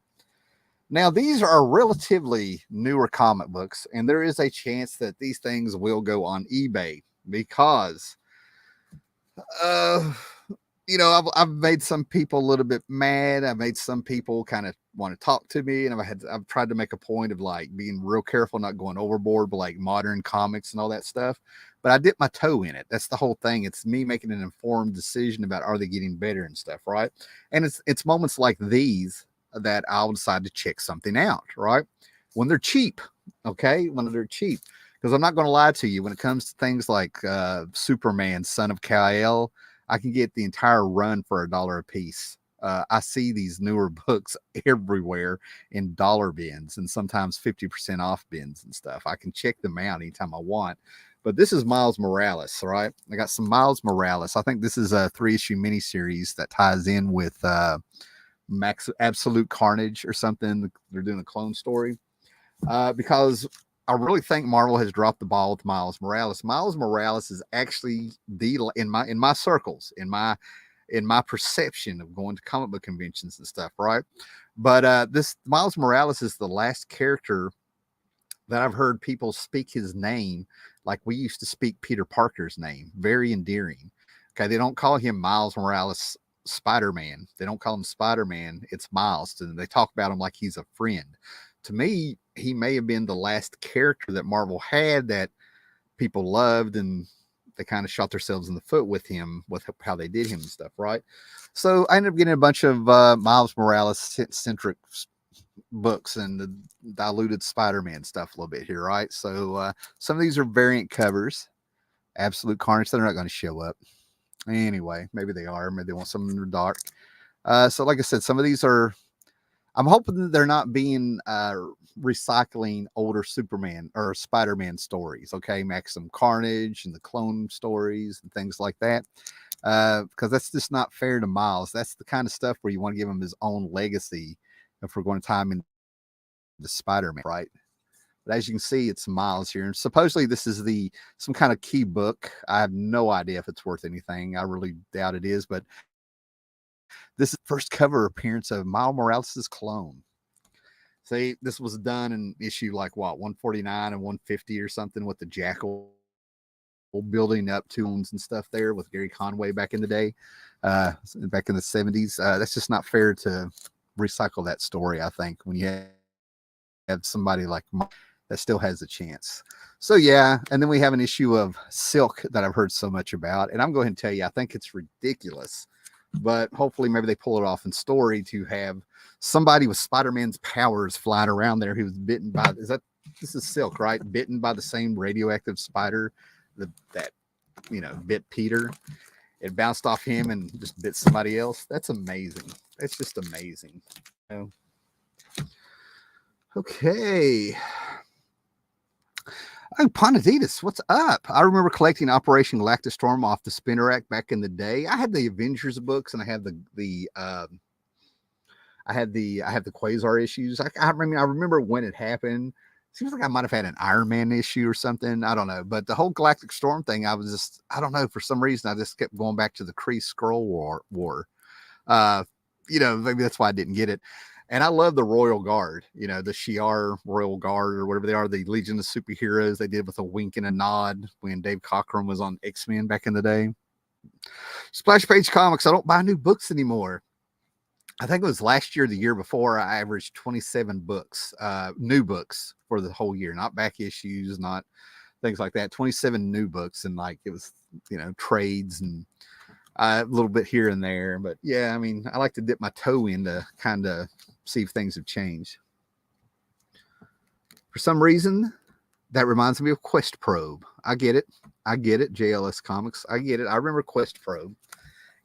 Now, these are relatively newer comic books, and there is a chance that these things will go on eBay because, I've made some people a little bit mad. I've made some people kind of want to talk to me, and I've tried to make a point of like being real careful, not going overboard, but like modern comics and all that stuff. But I dip my toe in it. That's the whole thing. It's me making an informed decision about are they getting better and stuff, right? And it's moments like these that I'll decide to check something out, right? When they're cheap, okay? When they're cheap. Because I'm not going to lie to you, when it comes to things like Superman, Son of Kal-El, I can get the entire run for $1 a piece. I see these newer books everywhere in dollar bins and sometimes 50% off bins and stuff. I can check them out anytime I want. But this is Miles Morales, right? I got some Miles Morales. I think this is a 3-issue miniseries that ties in with Absolute Carnage or something. They're doing a clone story because I really think Marvel has dropped the ball with Miles Morales. Miles Morales is actually in my circles, in my perception of going to comic book conventions and stuff, right? But this Miles Morales is the last character that I've heard people speak his name like we used to speak Peter Parker's name. Very endearing. Okay, they don't call him Miles Morales Spider-Man. They don't call him Spider-Man. It's Miles. And they talk about him like he's a friend. To me, he may have been the last character that Marvel had that people loved, and they kind of shot themselves in the foot with him, with how they did him and stuff, right? So I ended up getting a bunch of Miles Morales-centric books and the diluted Spider-Man stuff a little bit here, right? So some of these are variant covers. Absolute Carnage, they're not going to show up. Anyway, maybe they are. Maybe they want something in the dark. So like I said, some of these are, I'm hoping that they're not being recycling older Superman or Spider-Man stories, okay? Maximum Carnage and the clone stories and things like that. Because that's just not fair to Miles. That's the kind of stuff where you want to give him his own legacy if we're going to time into Spider-Man, right? But as you can see, it's Miles here. And supposedly this is some kind of key book. I have no idea if it's worth anything. I really doubt it is, but this is the first cover appearance of Miles Morales' clone. See, this was done in issue like what, 149 and 150 or something, with the Jackal building up tunes and stuff there with Gary Conway back in the day, back in the 70s. That's just not fair to recycle that story, I think, when you have somebody like that still has a chance. So yeah, and then we have an issue of Silk that I've heard so much about, and I'm going to tell you, I think it's ridiculous, but hopefully maybe they pull it off in story to have somebody with Spider-Man's powers flying around there who was bitten by, this is Silk, right? Bitten by the same radioactive spider that bit Peter. It bounced off him and just bit somebody else. That's amazing. That's just amazing. Okay. Oh, Ponaditas, what's up? I remember collecting Operation Galactic Storm off the spinner rack back in the day. I had the Avengers books, and I had the Quasar issues. I remember when it happened. Seems like I might have had an Iron Man issue or something. I don't know. But the whole Galactic Storm thing, I don't know. For some reason, I just kept going back to the Kree Skrull War. Maybe that's why I didn't get it. And I love the Royal Guard, the Shi'ar Royal Guard or whatever they are, the Legion of Superheroes they did with a wink and a nod when Dave Cockrum was on X-Men back in the day. Splash Page Comics, I don't buy new books anymore. I think it was last year, the year before, I averaged 27 books, new books for the whole year, not back issues, not things like that. 27 new books, and like it was, trades and A little bit here and there. But yeah, I mean, I like to dip my toe in to kind of see if things have changed. For some reason, that reminds me of Quest Probe. I get it. I get it. JLS Comics. I get it. I remember Quest Probe.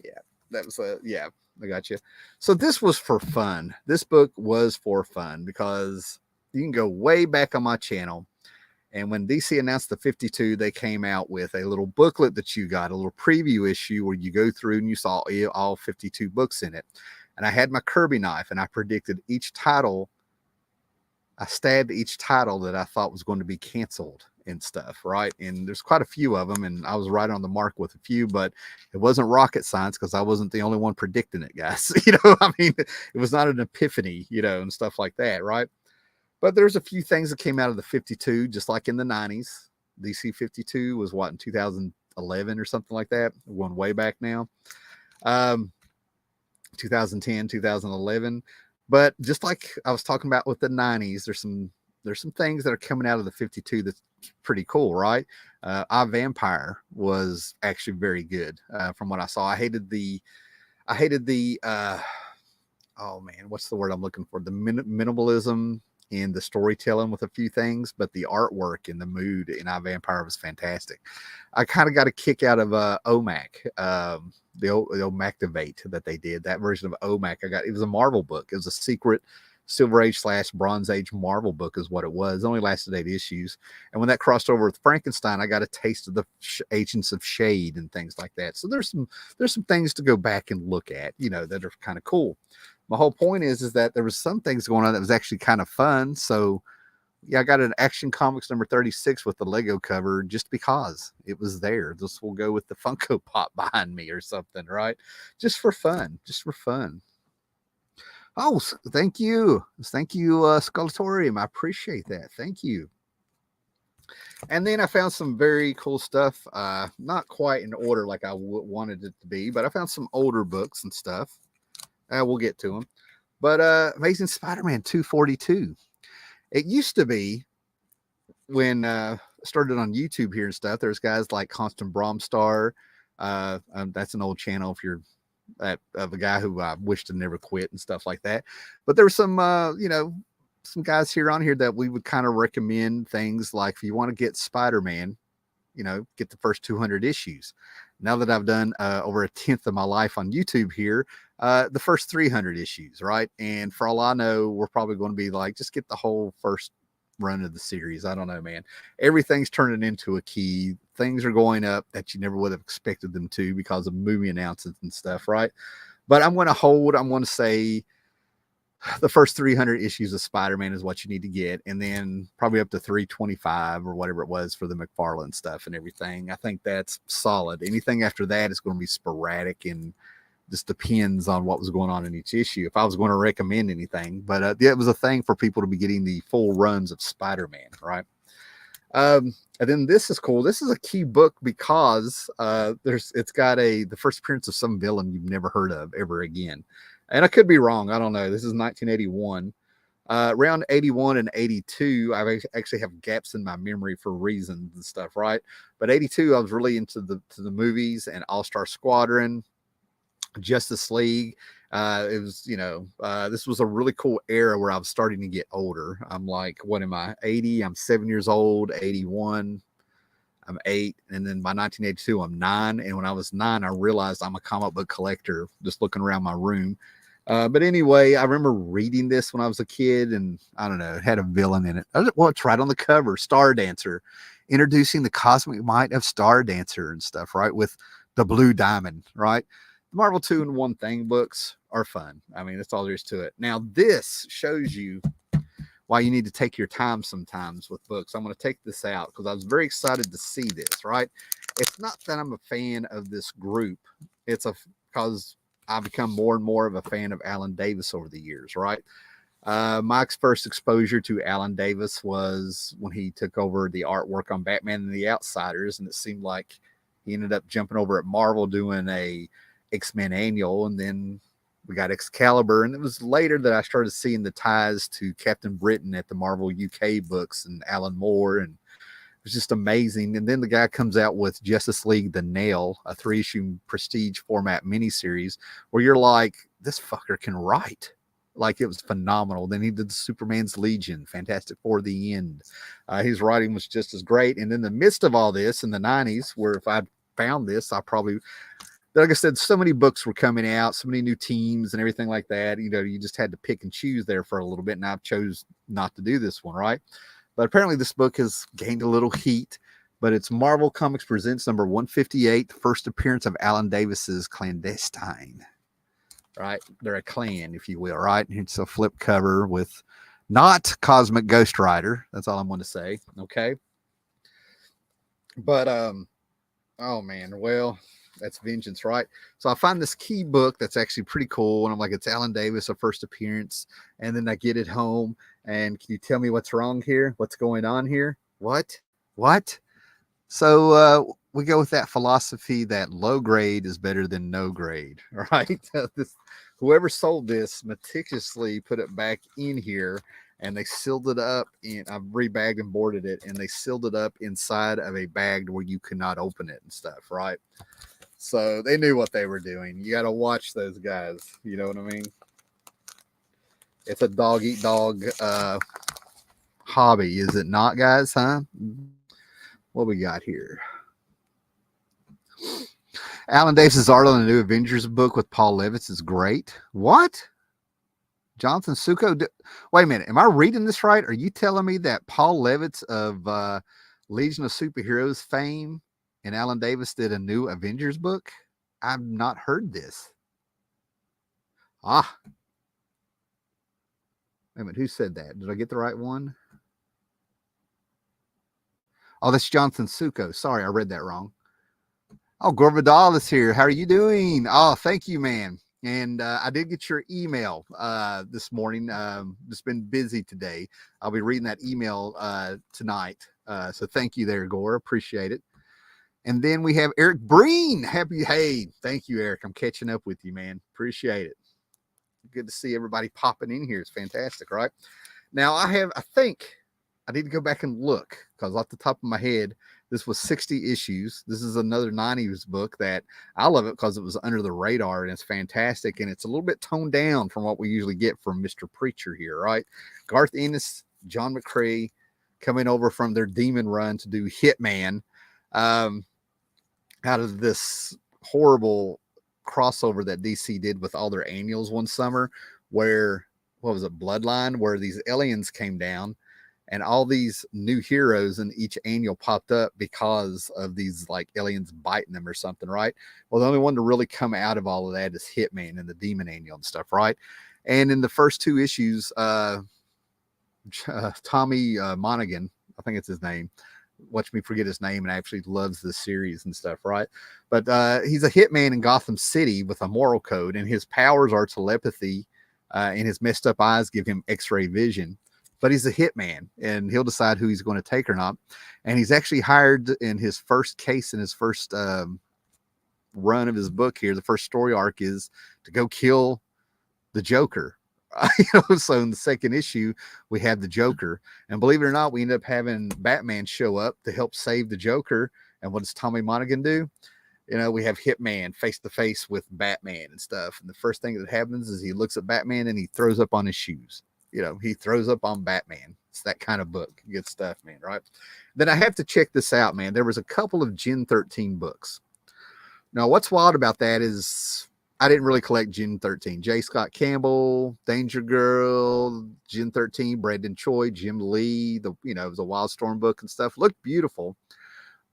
Yeah, that was yeah, I got you. So this was for fun. This book was for fun because you can go way back on my channel. And when DC announced the 52, they came out with a little booklet that you got, a little preview issue where you go through and you saw all 52 books in it. And I had my Kirby knife and I predicted each title. I stabbed each title that I thought was going to be canceled and stuff, right? And there's quite a few of them, and I was right on the mark with a few, but it wasn't rocket science because I wasn't the only one predicting it, guys. I mean, it was not an epiphany, and stuff like that, right? But there's a few things that came out of the 52, just like in the 90s. DC 52 was what, in 2011 or something like that? We're going way back now. 2010, 2011. But just like I was talking about with the 90s, there's some things that are coming out of the 52 that's pretty cool, right? I Vampire was actually very good from what I saw. I hated the oh man, what's the word I'm looking for? The minimalism in the storytelling with a few things, but the artwork and the mood in I Vampire was fantastic. I kind of got a kick out of OMAC, the old Activate that they did, that version of OMAC. It was a Marvel book. It was a secret Silver Age / Bronze Age Marvel book is what it was. It only lasted 8 issues. And when that crossed over with Frankenstein, I got a taste of the Agents of Shade and things like that. So there's some things to go back and look at, that are kind of cool. My whole point is that there was some things going on that was actually kind of fun. So yeah, I got an Action Comics number 36 with the Lego cover just because it was there. This will go with the Funko Pop behind me or something, right? Just for fun. Oh, thank you. Thank you, Skullatorium. I appreciate that. Thank you. And then I found some very cool stuff. Not quite in order like I wanted it to be, but I found some older books and stuff. We'll get to them. But Amazing Spider-Man 242. It used to be when I started on YouTube here and stuff, there's guys like Constant Bromstar. That's an old channel if you're of a guy who I wish to never quit and stuff like that. But there were some, some guys here on here that we would kind of recommend things like if you want to get Spider-Man, get the first 200 issues. Now that I've done over a 10th of my life on YouTube here, the first 300 issues, right? And for all I know, we're probably going to be like, just get the whole first run of the series. I don't know, man. Everything's turning into a key. Things are going up that you never would have expected them to because of movie announcements and stuff, right? But I'm going to say the first 300 issues of Spider-Man is what you need to get, and then probably up to 325 or whatever it was for the McFarlane stuff and everything. I think that's solid. Anything after that is going to be sporadic and just depends on what was going on in each issue. If I was going to recommend anything, but yeah, it was a thing for people to be getting the full runs of Spider-Man, right? And then this is cool. This is a key book because it's got the first appearance of some villain you've never heard of ever again. And I could be wrong. I don't know. This is 1981. Around 81 and 82, I actually have gaps in my memory for reasons and stuff, right? But 82, I was really into the movies and All-Star Squadron, Justice League. It was, this was a really cool era where I was starting to get older. I'm like, what am I? 80? I'm 7 years old. 81. I'm 8. And then by 1982, I'm 9. And when I was 9, I realized I'm a comic book collector just looking around my room. But anyway, I remember reading this when I was a kid, and I don't know, it had a villain in it. Well, it's right on the cover, Star Dancer, introducing the cosmic might of Star Dancer and stuff, right? With the blue diamond, right? The Marvel 2-in-1 thing books are fun. I mean, that's all there is to it. Now, this shows you why you need to take your time sometimes with books. I'm going to take this out because I was very excited to see this, right? It's not that I'm a fan of this group. It's because I've become more and more of a fan of Alan Davis over the years, right? Mike's first exposure to Alan Davis was when he took over the artwork on Batman and the Outsiders, and it seemed like he ended up jumping over at Marvel doing a X-Men annual, and then we got Excalibur, and it was later that I started seeing the ties to Captain Britain at the Marvel UK books and Alan Moore, and was just amazing. And then the guy comes out with Justice League The Nail, a 3-issue prestige format miniseries, where you're like, this fucker can write. Like, it was phenomenal. Then he did Superman's Legion, Fantastic Four, The End. His writing was just as great. And in the midst of all this, in the 90s, where if I'd found this, I probably, like I said, so many books were coming out, so many new teams and everything like that. You know, you just had to pick and choose there for a little bit. And I chose not to do this one, right? But apparently this book has gained a little heat. But it's Marvel Comics Presents number 158, the first appearance of Alan Davis's Clandestine. Right? They're a clan, if you will, right? It's a flip cover with not Cosmic Ghost Rider. That's all I'm going to say. Okay. But, oh man, well, that's Vengeance, right? So I find this key book that's actually pretty cool. And I'm like, it's Alan Davis, a first appearance. And then I get it home. And can you tell me what's wrong here? What's going on here? What? So we go with that philosophy that low grade is better than no grade, right? Whoever sold this meticulously put it back in here, and they sealed it up. I've rebagged and boarded it, and they sealed it up inside of a bag where you could not open it and stuff, right? So they knew what they were doing. You got to watch those guys. You know what I mean? It's a dog eat dog hobby, is it not, guys? Huh? What we got here? Alan Davis's art on the new Avengers book with Paul Levitz is great. What? Jonathan Suko? Wait a minute. Am I reading this right? Are you telling me that Paul Levitz of Legion of Superheroes fame and Alan Davis did a new Avengers book? I've not heard this. Wait a minute. Who said that? Did I get the right one? Oh, that's Jonathan Suko. Sorry, I read that wrong. Oh, Gore Vidal is here. How are you doing? Oh, thank you, man. And I did get your email this morning. Just been busy today. I'll be reading that email tonight. So thank you there, Gore. Appreciate it. And then we have Eric Breen. Hey, thank you, Eric. I'm catching up with you, man. Appreciate it. Good to see everybody popping in here. It's fantastic, right? Now, I think I need to go back and look, because off the top of my head, this was 60 issues. This is another 90s book that I love it because it was under the radar, and it's fantastic. And it's a little bit toned down from what we usually get from Mr. Preacher here, right? Garth Ennis, John McCrea coming over from their Demon run to do Hitman out of this horrible crossover that DC did with all their annuals one summer, where, what was it, Bloodline, where these aliens came down. And all these new heroes in each annual popped up because of these like aliens biting them or something, right? Well, the only one to really come out of all of that is Hitman and the Demon annual and stuff, right? And in the first 2 issues, Tommy Monaghan, I think it's his name. Watch me forget his name, and actually loves this series and stuff, right? But he's a hitman in Gotham City with a moral code, and his powers are telepathy, and his messed up eyes give him X-ray vision. But he's a hitman, and he'll decide who he's going to take or not. And he's actually hired in his first case, in his first run of his book here. The first story arc is to go kill the Joker. So in the second issue, we have the Joker. And believe it or not, we end up having Batman show up to help save the Joker. And what does Tommy Monaghan do? We have Hitman face to face with Batman and stuff. And the first thing that happens is he looks at Batman and he throws up on his shoes. He throws up on Batman. It's that kind of book. Good stuff, man, right? Then I have to check this out, man. There was a couple of Gen 13 books. Now, what's wild about that is I didn't really collect Gen 13. J. Scott Campbell, Danger Girl, Gen 13, Brandon Choi, Jim Lee, it was a Wildstorm book and stuff. Looked beautiful.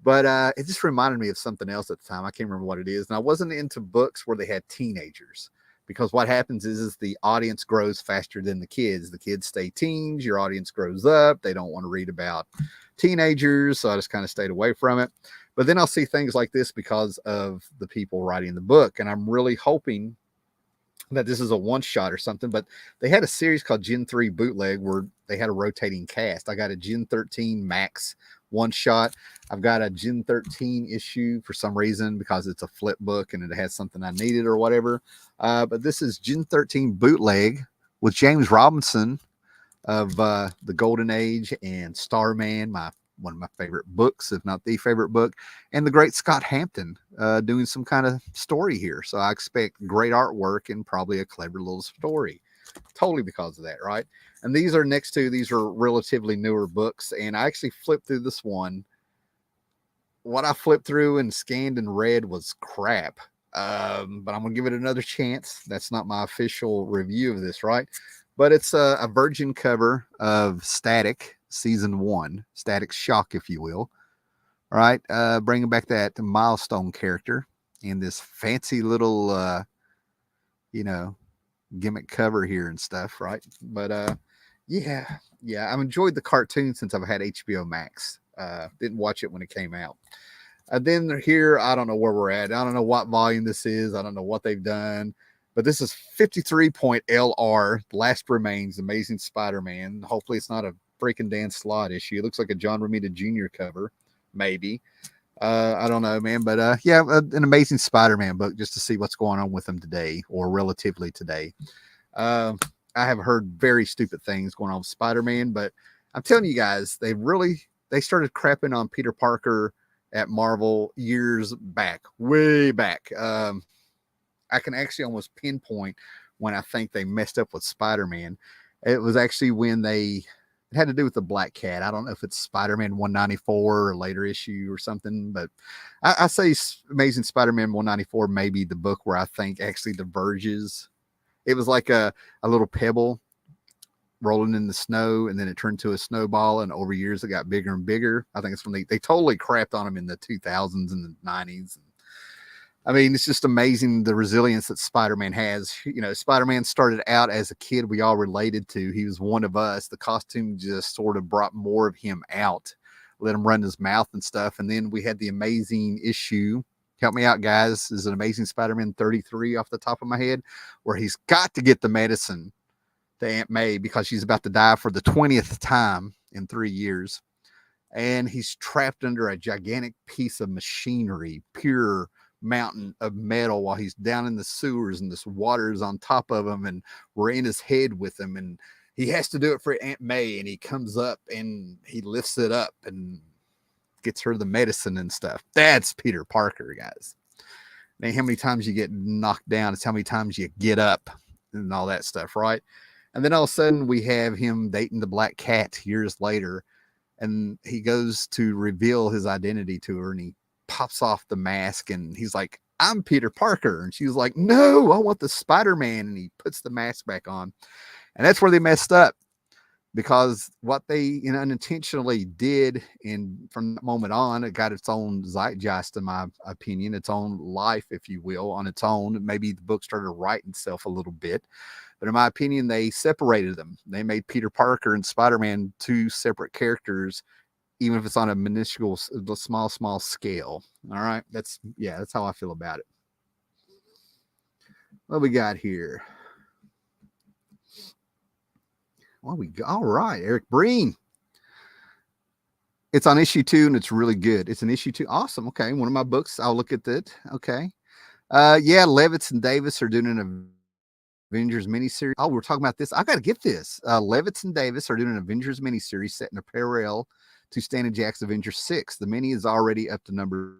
But it just reminded me of something else at the time. I can't remember what it is. And I wasn't into books where they had teenagers. Because what happens is the audience grows faster than the kids. The kids stay teens. Your audience grows up. They don't want to read about teenagers. So I just kind of stayed away from it. But then I'll see things like this because of the people writing the book. And I'm really hoping that this is a one-shot or something. But they had a series called Gen 3 Bootleg where they had a rotating cast. I got a Gen 13 Max one-shot. I've got a Gen 13 issue for some reason because it's a flip book and it has something I needed or whatever. But this is Gen 13 Bootleg with James Robinson of the Golden Age and Starman, my one of my favorite books, if not the favorite book, and the great Scott Hampton doing some kind of story here. So I expect great artwork and probably a clever little story. Totally because of that, right? And these are relatively newer books, and I actually flipped through this one. What I flipped through and scanned and read was crap. But I'm gonna give it another chance. That's not my official review of this, right? But it's a virgin cover of Static Season 1, Static Shock, if you will. All right, bringing back that milestone character in this fancy little, gimmick cover here and stuff, right? But yeah, I've enjoyed the cartoon since I've had HBO Max. Didn't watch it when it came out. Then here, I don't know where we're at. I don't know what volume this is. I don't know what they've done. But this is 53.LR, Last Remains, Amazing Spider-Man. Hopefully it's not a freaking Dan Slott issue. It looks like a John Romita Jr. cover, maybe. I don't know, man. But an Amazing Spider-Man book just to see what's going on with him today, or relatively today. I have heard very stupid things going on with Spider-Man, but I'm telling you guys, they started crapping on Peter Parker at Marvel years back, way back. I can actually almost pinpoint when I think they messed up with Spider-Man. It was actually when it had to do with the Black Cat. I don't know if it's Spider-Man 194 or a later issue or something, but I say Amazing Spider-Man 194 may be the book where I think actually diverges. It was like a little pebble rolling in the snow, and then it turned to a snowball, and over years it got bigger and bigger. I think it's when they totally crapped on him in the 2000s and the 90s. I mean, it's just amazing the resilience that Spider-Man has. Spider-Man started out as a kid we all related to. He was one of us. The costume just sort of brought more of him out, let him run his mouth and stuff. And then we had the amazing issue. Help me out, guys. Is an Amazing Spider-Man 33 off the top of my head, where he's got to get the medicine to Aunt May because she's about to die for the 20th time in 3 years. And he's trapped under a gigantic piece of machinery, pure mountain of metal, while he's down in the sewers, and this water is on top of him, and we're in his head with him, and he has to do it for Aunt May, and he comes up and he lifts it up and gets her the medicine and stuff. That's Peter Parker, guys. And how many times you get knocked down, it's how many times you get up and all that stuff, right? And then all of a sudden we have him dating the Black Cat years later, and he goes to reveal his identity to her, and he pops off the mask, and he's like, "I'm Peter Parker." And she was like, "No, I want the Spider-Man." And he puts the mask back on. And that's where they messed up, because what they unintentionally did, and from that moment on, it got its own zeitgeist, in my opinion, its own life, if you will, on its own. Maybe the book started writing itself a little bit, but in my opinion, they separated them. They made Peter Parker and Spider-Man two separate characters, even if it's on a minuscule, small scale. All right. That's how I feel about it. What we got here? All right, Eric Breen. It's on issue 2, and it's really good. It's an issue 2. Awesome. Okay. One of my books. I'll look at that. Okay. Levitz and Davis are doing an Avengers miniseries. Oh, we're talking about this. I got to get this. Levitz and Davis are doing an Avengers miniseries set in a parallel to Stan and Jack's Avengers 6. The mini is already up to number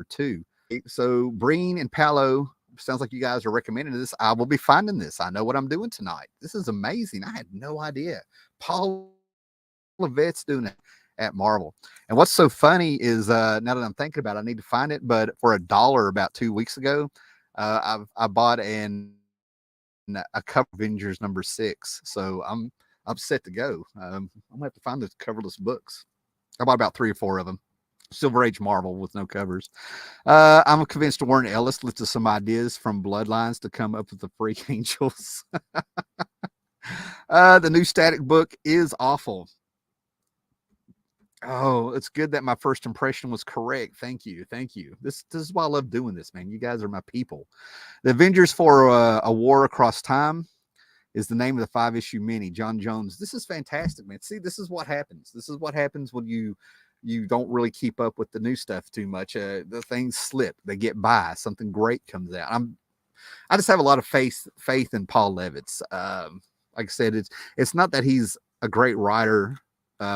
2. So Breen and Paolo, sounds like you guys are recommending this. I will be finding this. I know what I'm doing tonight. This is amazing. I had no idea. Paul Levett's doing it at Marvel. And what's so funny is now that I'm thinking about it, I need to find it. But for $1 about 2 weeks ago, I bought a cover of Avengers number 6. So I'm set to go. I'm gonna have to find those coverless books. I bought about 3 or 4 of them. Silver Age Marvel with no covers. I'm convinced Warren Ellis listed some ideas from Bloodlines to come up with the Freak Angels. The new Static book is awful. Oh, it's good that my first impression was correct. Thank you. This is why I love doing this, man. You guys are my people. The Avengers for a War Across Time is the name of the 5-issue mini. John Jones. This is fantastic, man. See, this is what happens. This is what happens when you don't really keep up with the new stuff too much. The things slip. They get by. Something great comes out. I just have a lot of faith in Paul Levitz. Like I said, it's not that he's a great writer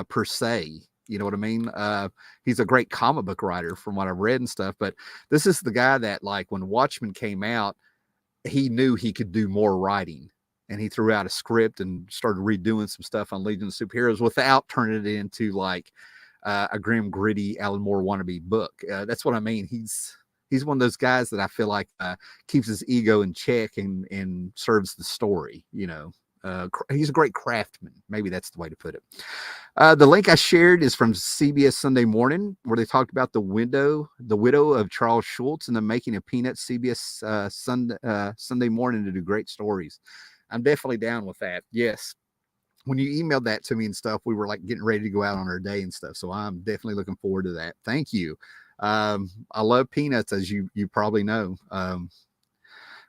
per se. You know what I mean? He's a great comic book writer from what I've read and stuff. But this is the guy that, like, when Watchmen came out, he knew he could do more writing, and he threw out a script and started redoing some stuff on Legion of Superheroes without turning it into like a grim, gritty Alan Moore wannabe book. That's what I mean. He's one of those guys that I feel like keeps his ego in check and serves the story. You know, he's a great craftsman. Maybe that's the way to put it. The link I shared is from CBS Sunday Morning, where they talked about the widow of Charles Schultz and the making of Peanuts. CBS Sunday Morning to do great stories. I'm definitely down with that. Yes. When you emailed that to me and stuff, we were like getting ready to go out on our day and stuff. So I'm definitely looking forward to that. Thank you. I love Peanuts, as you probably know.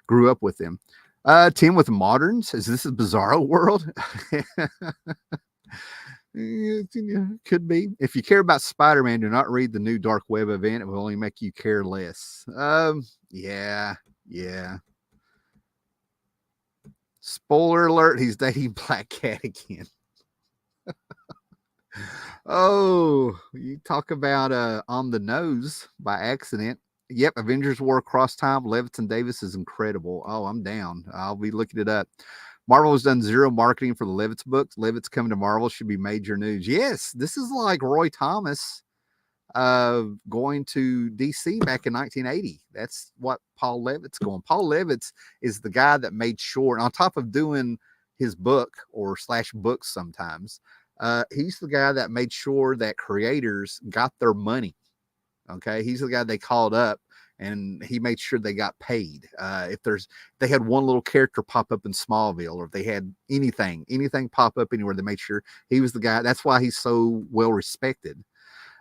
Grew up with them. Tim with Moderns. Is this a Bizarro world? Could be. If you care about Spider-Man, do not read the new Dark Web event. It will only make you care less. Yeah. Spoiler alert, he's dating Black Cat again. Oh, you talk about On the Nose by accident. Yep, Avengers War Across Time. Levitt Davis is incredible. Oh, I'm down. I'll be looking it up. Marvel has done zero marketing for the Levitt's books. Levitt's coming to Marvel should be major news. Yes, this is like Roy Thomas going to DC back in 1980. That's what Paul Levitt's going. Paul Levitt's is the guy that made sure, and on top of doing his book or / books sometimes, he's the guy that made sure that creators got their money. Okay, he's the guy they called up, and he made sure they got paid. If they had one little character pop up in Smallville, or if they had anything pop up anywhere, they made sure he was the guy. That's why he's so well respected.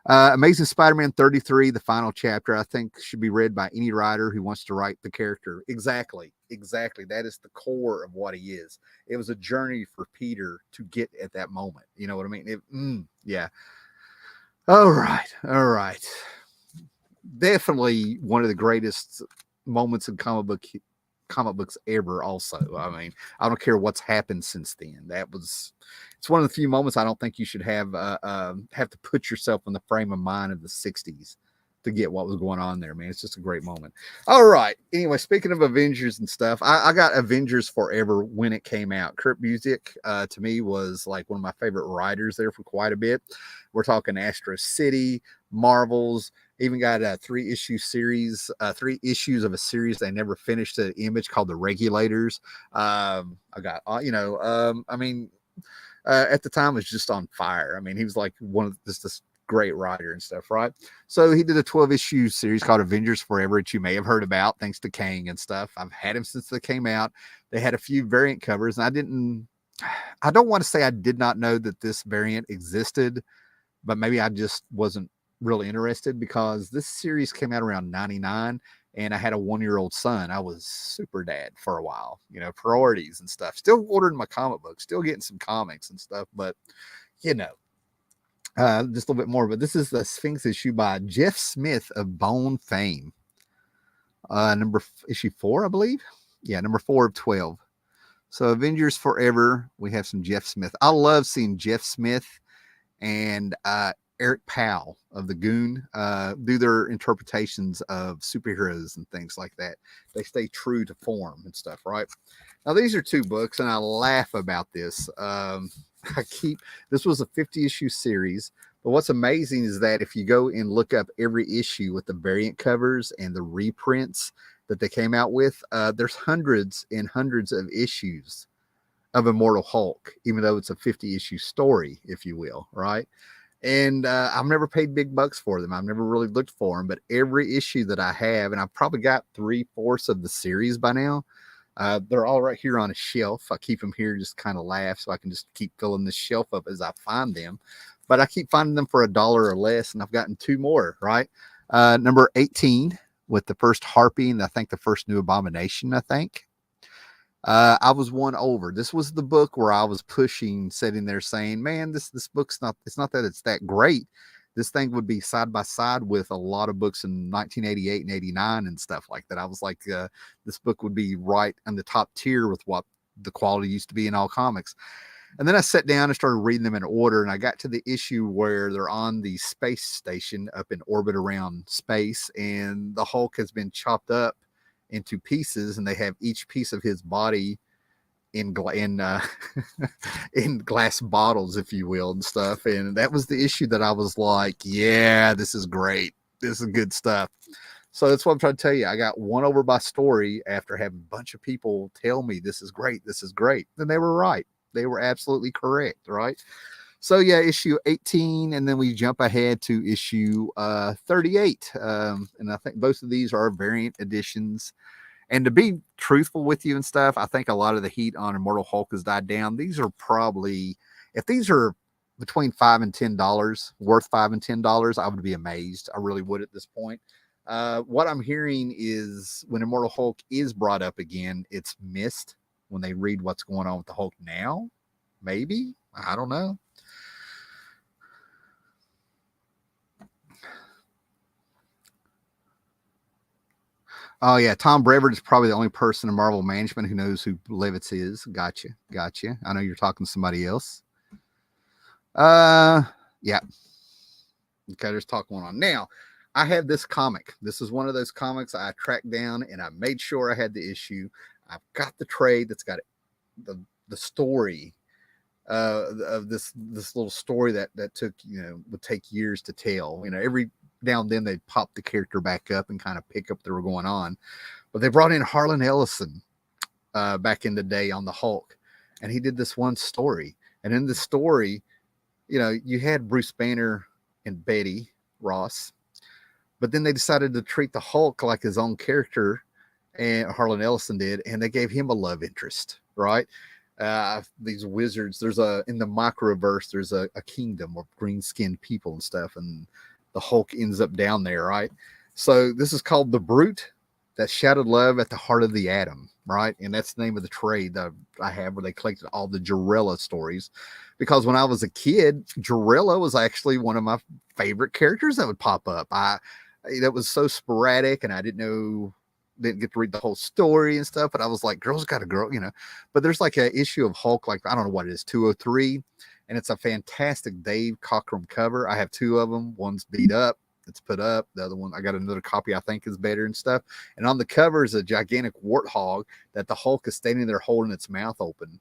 Amazing Spider-Man 33, the final chapter, I think should be read by any writer who wants to write the character. Exactly. That is the core of what he is. It was a journey for Peter to get at that moment. You know what I mean? Yeah. All right. Definitely one of the greatest moments in comic books ever. Also, I mean, I don't care what's happened since then. It's one of the few moments I don't think you should have to put yourself in the frame of mind of the 60s to get what was going on there, man. It's just a great moment. All right. Anyway, speaking of Avengers and stuff, I got Avengers Forever when it came out. Kurt Busiek, to me, was like one of my favorite writers there for quite a bit. We're talking Astro City, Marvels, even got a 3-issue series, 3 issues of a series they never finished, an Image called The Regulators. I got, at the time, was just on fire. I mean, he was like one of this great writer and stuff, right? So he did a 12-issue series called Avengers Forever, which you may have heard about thanks to Kang and stuff. I've had him since they came out. They had a few variant covers, and I don't want to say I did not know that this variant existed, but maybe I just wasn't really interested, because this series came out around 99, and I had a 1-year-old son. I was super dad for a while, priorities and stuff. Still ordering my comic books, still getting some comics and stuff, but just a little bit more. But this is the Sphinx issue by Jeff Smith of Bone fame. Issue 4, I believe. Yeah, number 4 of 12. So Avengers Forever, we have some Jeff Smith. I love seeing Jeff Smith and Eric Powell of the Goon do their interpretations of superheroes and things like that. They stay true to form and stuff, right? Now, these are 2 books, and I laugh about this. This was a 50-issue series, but what's amazing is that if you go and look up every issue with the variant covers and the reprints that they came out with, there's hundreds and hundreds of issues of Immortal Hulk, even though it's a 50-issue story, if you will, right? And I've never paid big bucks for them. I've never really looked for them, but every issue that I have, and I've probably got 3/4 of the series by now, they're all right here on a shelf. I keep them here, just kind of laugh, so I can just keep filling this shelf up as I find them. But I keep finding them for $1 or less, and I've gotten 2 more, right? Number 18 with the first Harpy, and I think the first New Abomination, I think. I was won over. This was the book where I was pushing, sitting there saying, man, this book's it's not that it's that great. This thing would be side by side with a lot of books in 1988 and 89 and stuff like that. I was like, this book would be right on the top tier with what the quality used to be in all comics. And then I sat down and started reading them in order, and I got to the issue where they're on the space station up in orbit around space, and the Hulk has been chopped up into pieces, and they have each piece of his body in glass bottles, if you will, and stuff. And that was the issue that I was like, yeah, this is great. This is good stuff. So that's what I'm trying to tell you. I got won over by story after having a bunch of people tell me this is great. This is great. And they were right. They were absolutely correct, right? So yeah, issue 18, and then we jump ahead to issue 38. And I think both of these are variant editions. And to be truthful with you and stuff, I think a lot of the heat on Immortal Hulk has died down. These are probably, if these are between $5 and $10, worth $5 and $10, I would be amazed. I really would at this point. What I'm hearing is when Immortal Hulk is brought up again, it's missed when they read what's going on with the Hulk now. Maybe. I don't know. Oh yeah, Tom Brevoort is probably the only person in Marvel management who knows who Levitz is. Gotcha. I know you're talking to somebody else. Yeah. Okay, there's talk going on. Now, I have this comic. This is one of those comics I tracked down, and I made sure I had the issue. I've got the trade that's got the story of this little story that took, would take years to tell. Every now and then they'd pop the character back up and kind of pick up what they were going on. But they brought in Harlan Ellison back in the day on the Hulk, and he did this one story. And in the story, you had Bruce Banner and Betty Ross, but then they decided to treat the Hulk like his own character, and Harlan Ellison did, and they gave him a love interest, right? These wizards, in the microverse, there's a kingdom of green-skinned people and stuff, and the Hulk ends up down there, right? So this is called The Brute That Shouted Love at the Heart of the Atom, right? And that's the name of the trade that I have, where they collected all the Jarella stories. Because when I was a kid, Jarella was actually one of my favorite characters that would pop up. That was so sporadic, and I didn't get to read the whole story and stuff, but I was like, girl's got a girl, But there's like an issue of Hulk, like, I don't know what it is, 203, and it's a fantastic Dave Cockrum cover. I have two of them. One's beat up, it's put up. The other one, I got another copy I think is better and stuff. And on the cover is a gigantic warthog that the Hulk is standing there holding its mouth open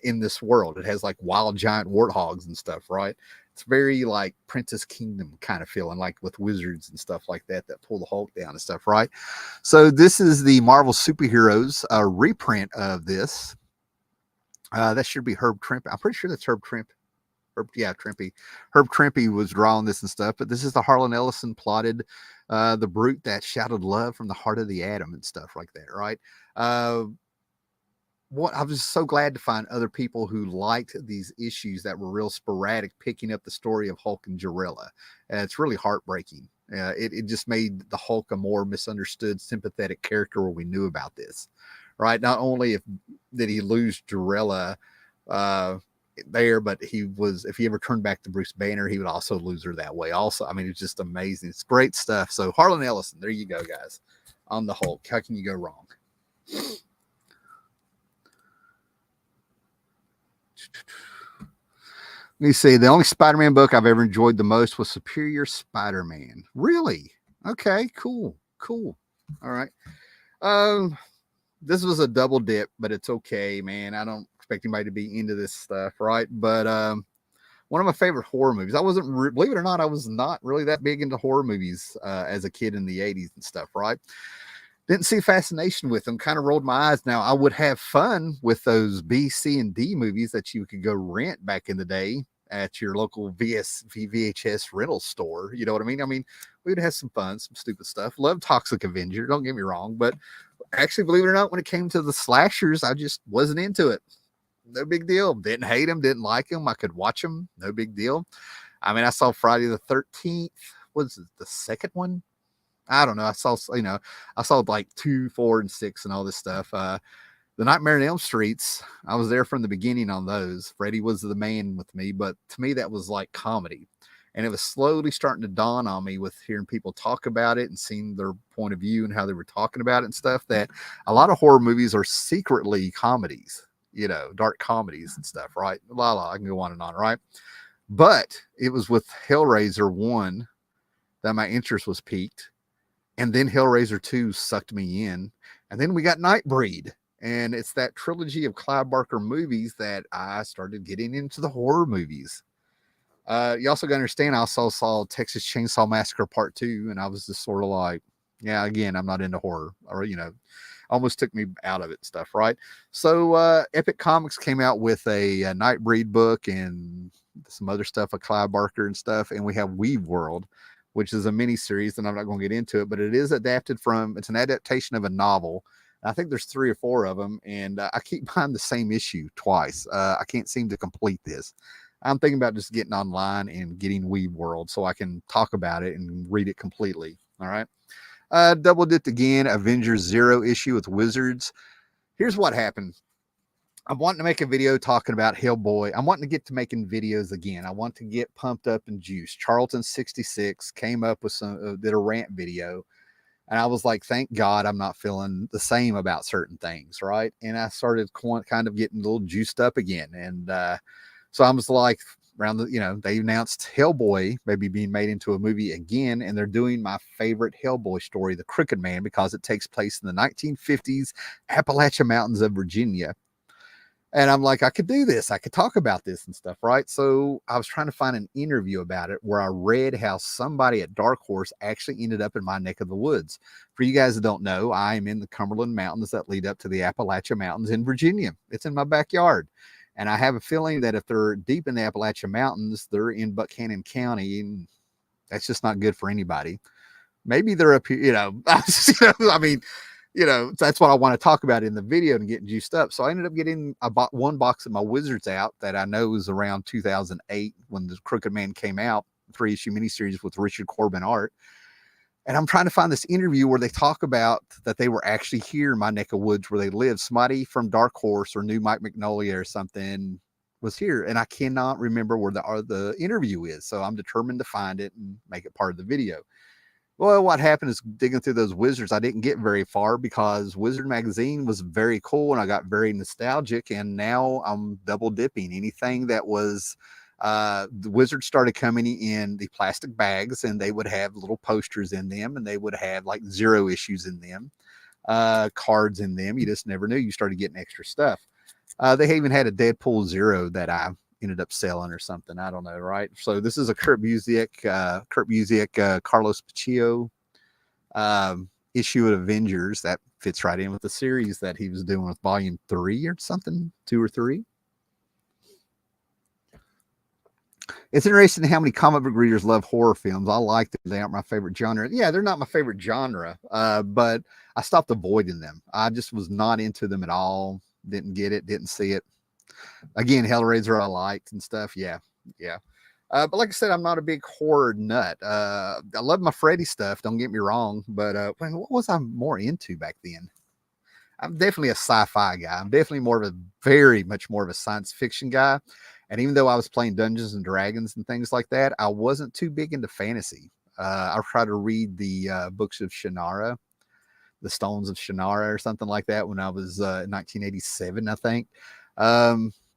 in this world. It has like wild giant warthogs and stuff, right? It's very like Princess Kingdom kind of feeling, like with wizards and stuff like that pull the Hulk down and stuff, right? So this is the Marvel Superheroes reprint of this. That should be Herb Trimpe. I'm pretty sure that's Herb Trimpe. Trimpe. Herb Trimpe was drawing this and stuff, but this is the Harlan Ellison plotted The Brute That Shouted Love from the Heart of the Atom and stuff like that, right? I was so glad to find other people who liked these issues that were real sporadic, picking up the story of Hulk and Jarella. It's really heartbreaking. It just made the Hulk a more misunderstood, sympathetic character where we knew about this, right? Not only did he lose Jarella there, but if he ever turned back to Bruce Banner, he would also lose her that way. Also, I mean, it's just amazing. It's great stuff. So Harlan Ellison, there you go, guys, on the Hulk. How can you go wrong? Let me see. The only Spider-Man book I've ever enjoyed the most was Superior Spider-Man. Really? Okay, cool. All right. This was a double dip, but it's okay, man. I don't expect anybody to be into this stuff, right? But one of my favorite horror movies. Believe it or not, I was not really that big into horror movies as a kid in the 80s and stuff, right? Didn't see fascination with them, kind of rolled my eyes. Now, I would have fun with those B, C, and D movies that you could go rent back in the day at your local VHS rental store. You know what I mean? I mean, we would have some fun, some stupid stuff. Love Toxic Avenger, don't get me wrong, but actually, believe it or not, when it came to the slashers, I just wasn't into it. No big deal. Didn't hate them, didn't like them. I could watch them. No big deal. I mean, I saw Friday the 13th. Was it the second one? I don't know. I saw like 2, 4, and 6 and all this stuff. The Nightmare on Elm Streets, I was there from the beginning on those. Freddy was the man with me, but to me, that was like comedy. And it was slowly starting to dawn on me with hearing people talk about it and seeing their point of view and how they were talking about it and stuff, that a lot of horror movies are secretly comedies. dark comedies and stuff, right? I can go on and on, right? But it was with Hellraiser 1 that my interest was piqued. And then Hellraiser 2 sucked me in. And then we got Nightbreed. And it's that trilogy of Clive Barker movies that I started getting into the horror movies. You also got to understand, I also saw Texas Chainsaw Massacre Part 2, and I was just sort of like, yeah, again, I'm not into horror, or, almost took me out of it and stuff, right? So Epic Comics came out with a Nightbreed book and some other stuff of Clive Barker and stuff, and we have Weave World, which is a mini series, and I'm not going to get into it, but it's an adaptation of a novel. I think there's 3 or 4 of them, and I keep buying the same issue twice. I can't seem to complete this. I'm thinking about just getting online and getting Weave World so I can talk about it and read it completely. All right. Double dipped again, Avengers 0 issue with Wizards. Here's what happened. I'm wanting to make a video talking about Hellboy. I'm wanting to get to making videos again. I want to get pumped up and juiced. Charlton66 came up with did a rant video. And I was like, thank God I'm not feeling the same about certain things, right? And I started kind of getting a little juiced up again. And so I was like, they announced Hellboy maybe being made into a movie again, and they're doing my favorite Hellboy story, The Crooked Man, because it takes place in the 1950s Appalachian Mountains of Virginia. And I'm like, I could do this. I could talk about this and stuff, right? So I was trying to find an interview about it where I read how somebody at Dark Horse actually ended up in my neck of the woods. For you guys that don't know, I'm in the Cumberland Mountains that lead up to the Appalachian Mountains in Virginia. It's in my backyard. And I have a feeling that if they're deep in the Appalachian Mountains, they're in Buchanan County, and that's just not good for anybody. Maybe they're up here, I mean, that's what I want to talk about in the video and getting juiced up. So I ended up getting one box of my Wizards out that I know was around 2008 when The Crooked Man came out, 3-issue miniseries with Richard Corbin art. And I'm trying to find this interview where they talk about that they were actually here in my neck of woods where they live. Somebody from Dark Horse or knew Mike Mignola or something was here. And I cannot remember where the interview is. So I'm determined to find it and make it part of the video. Well, what happened is digging through those Wizards, I didn't get very far because Wizard Magazine was very cool and I got very nostalgic. And now I'm double dipping. Anything that was the Wizards started coming in the plastic bags, and they would have little posters in them, and they would have like 0 issues in them, cards in them. You just never knew. You started getting extra stuff. They even had a Deadpool 0 that I ended up selling or something. I don't know, right? So this is a Kurt Busiek, Carlos Paccio issue of Avengers that fits right in with the series that he was doing with volume 3 or something, 2 or 3. It's interesting how many comic book readers love horror films. I like them. They aren't my favorite genre. Yeah, they're not my favorite genre, but I stopped avoiding them. I just was not into them at all. Didn't get it. Didn't see it. Again, Hellraiser I liked and stuff. Yeah. But like I said, I'm not a big horror nut. I love my Freddy stuff. Don't get me wrong. But what was I more into back then? I'm definitely a sci-fi guy. I'm definitely very much more of a science fiction guy. And even though I was playing Dungeons and Dragons and things like that, I wasn't too big into fantasy. I tried to read the books of Shannara, the Stones of Shannara or something like that when I was in 1987, I think.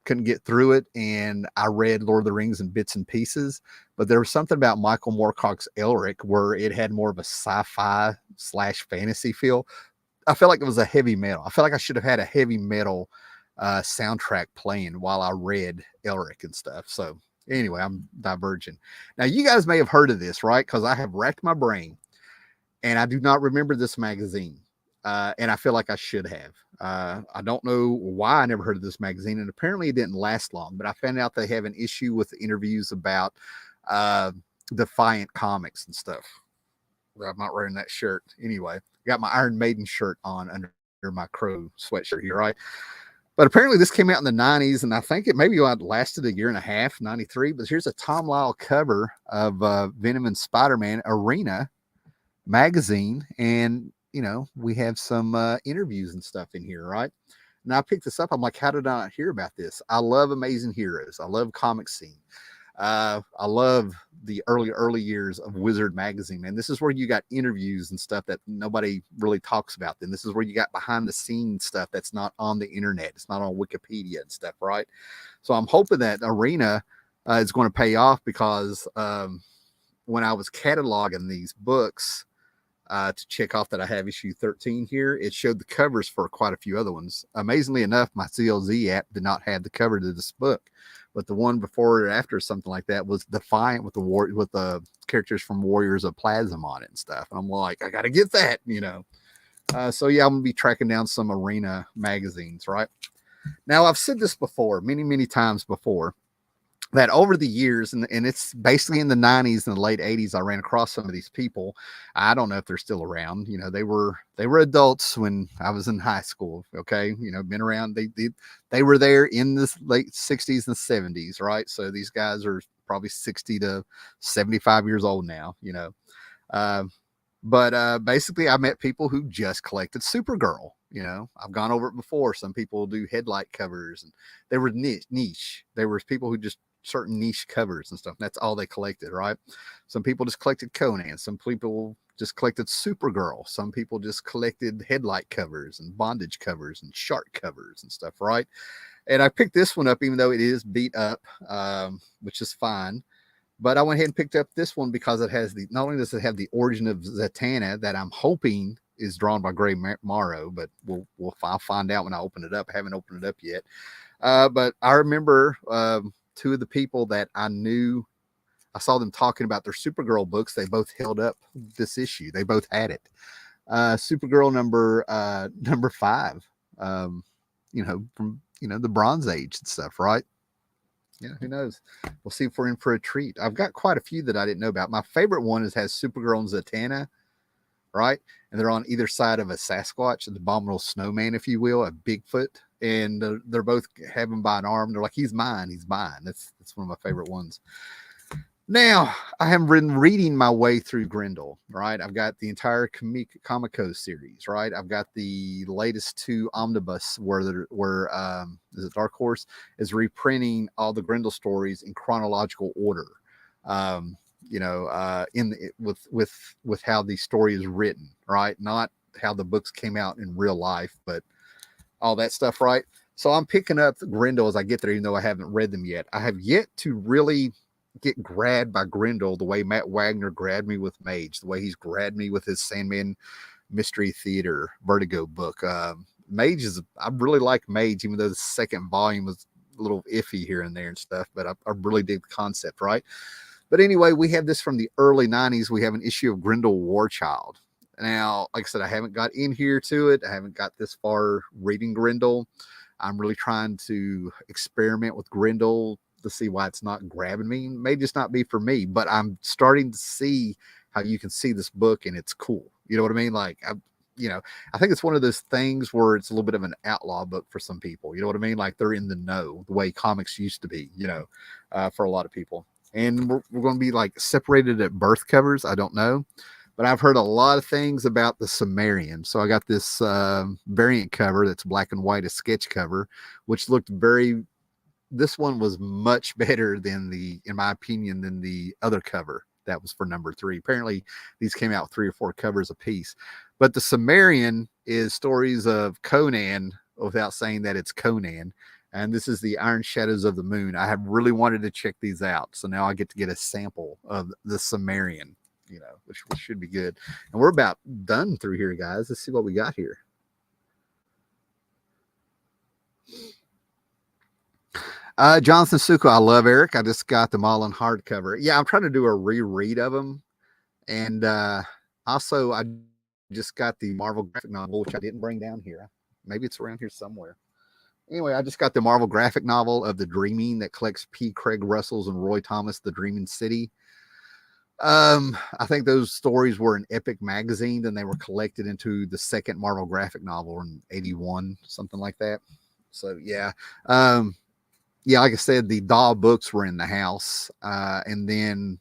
Couldn't get through it. And I read Lord of the Rings in bits and pieces. But there was something about Michael Moorcock's Elric where it had more of a sci-fi / fantasy feel. I felt like it was a heavy metal. I felt like I should have had a heavy metal soundtrack playing while I read Elric and stuff. So anyway, I'm diverging. Now you guys may have heard of this, right? Because I have racked my brain and I do not remember this magazine. And I feel like I should have. I don't know why I never heard of this magazine, and apparently it didn't last long, but I found out they have an issue with the interviews about Defiant Comics and stuff. I'm not wearing that shirt. Anyway, I got my Iron Maiden shirt on under my Crow sweatshirt here, right? But apparently this came out in the 90s, and I think it maybe lasted a year and a half, 93. But here's a Tom Lyle cover of Venom and Spider-Man Arena magazine. And, we have some interviews and stuff in here, right? And I picked this up. I'm like, how did I not hear about this? I love Amazing Heroes. I love comic scene. I love the early years of Wizard magazine, man. This is where you got interviews and stuff that nobody really talks about. Then this is where you got behind the scenes stuff that's not on the internet. It's not on Wikipedia and stuff, right? So I'm hoping that Arena is going to pay off, because when I was cataloging these books to check off that I have issue 13 here, it showed the covers for quite a few other ones. Amazingly enough, my CLZ app did not have the cover to this book, but the one before or after, something like that, was Defiant with the characters from Warriors of Plasm on it and stuff. And I'm like, I got to get that, you know. So yeah, I'm gonna be tracking down some Arena magazines, right? Now, I've said this before, many times before, that over the years, and it's basically in the 90s and the late 80s, I ran across some of these people. I don't know if they're still around. You know, they were adults when I was in high school. Okay, you know, been around. They were there in the late 60s and 70s, right? So these guys are probably 60 to 75 years old now. You know, but basically, I met people who just collected Supergirl. You know, I've gone over it before. Some people do headlight covers, and they were niche. There was people who just certain niche covers and stuff. That's all they collected, right? Some people just collected Conan. Some people just collected Supergirl. Some people just collected headlight covers and bondage covers and shark covers and stuff, right? And I picked this one up, even though it is beat up, which is fine. But I went ahead and picked up this one because it has not only does it have the origin of Zatanna that I'm hoping is drawn by Gray Morrow, but I'll find out when I open it up. I haven't opened it up yet. But I remember two of the people that I knew, I saw them talking about their Supergirl books. They both held up this issue. They both had it. Supergirl number 5. You know, from the Bronze Age and stuff, right? Yeah, who knows? We'll see if we're in for a treat. I've got quite a few that I didn't know about. My favorite one has Supergirl and Zatanna, right? And they're on either side of a Sasquatch, an abominable snowman, if you will, a Bigfoot. And they're both have him by an arm. They're like, he's mine. That's one of my favorite ones. Now, I have been reading my way through Grendel, right? I've got the entire Comico series, right? I've got the latest 2 omnibus where is it Dark Horse is reprinting all the Grendel stories in chronological order. With how the story is written, right? Not how the books came out in real life, but all that stuff, right? So I'm picking up Grendel as I get there, even though I haven't read them yet. I have yet to really get grabbed by Grendel the way Matt Wagner grabbed me with Mage, the way he's grabbed me with his Sandman Mystery Theater Vertigo book. Mage I really like Mage, even though the second volume was a little iffy here and there and stuff, but I really dig the concept, right? But anyway, we have this from the early 90s. We have an issue of Grendel Warchild. Now, like I said, I haven't got in here to it. I haven't got this far reading Grendel. I'm really trying to experiment with Grendel to see why it's not grabbing me. It may just not be for me, but I'm starting to see how you can see this book and it's cool. You know what I mean? Like, I think it's one of those things where it's a little bit of an outlaw book for some people. You know what I mean? Like, they're in the know the way comics used to be, for a lot of people. And we're going to be like separated at birth covers. I don't know, but I've heard a lot of things about the Sumerian. So I got this variant cover that's black and white, a sketch cover, which looked this one was much better than in my opinion, than the other cover that was for number 3. Apparently these came out 3 or 4 covers a piece, but the Sumerian is stories of Conan without saying that it's Conan. And this is the Iron Shadows of the Moon. I have really wanted to check these out. So now I get to get a sample of the Sumerian, which should be good. And we're about done through here, guys. Let's see what we got here. Jonathan Suko, I love Eric. I just got them all on hardcover. Yeah, I'm trying to do a reread of them. And also, I just got the Marvel graphic novel, which I didn't bring down here. Maybe it's around here somewhere. Anyway, I just got the Marvel graphic novel of The Dreaming that collects P. Craig Russell's and Roy Thomas, The Dreaming City. I think those stories were in Epic magazine, and they were collected into the second Marvel graphic novel in 81, something like that. So yeah. Like I said, the Daw books were in the house. And then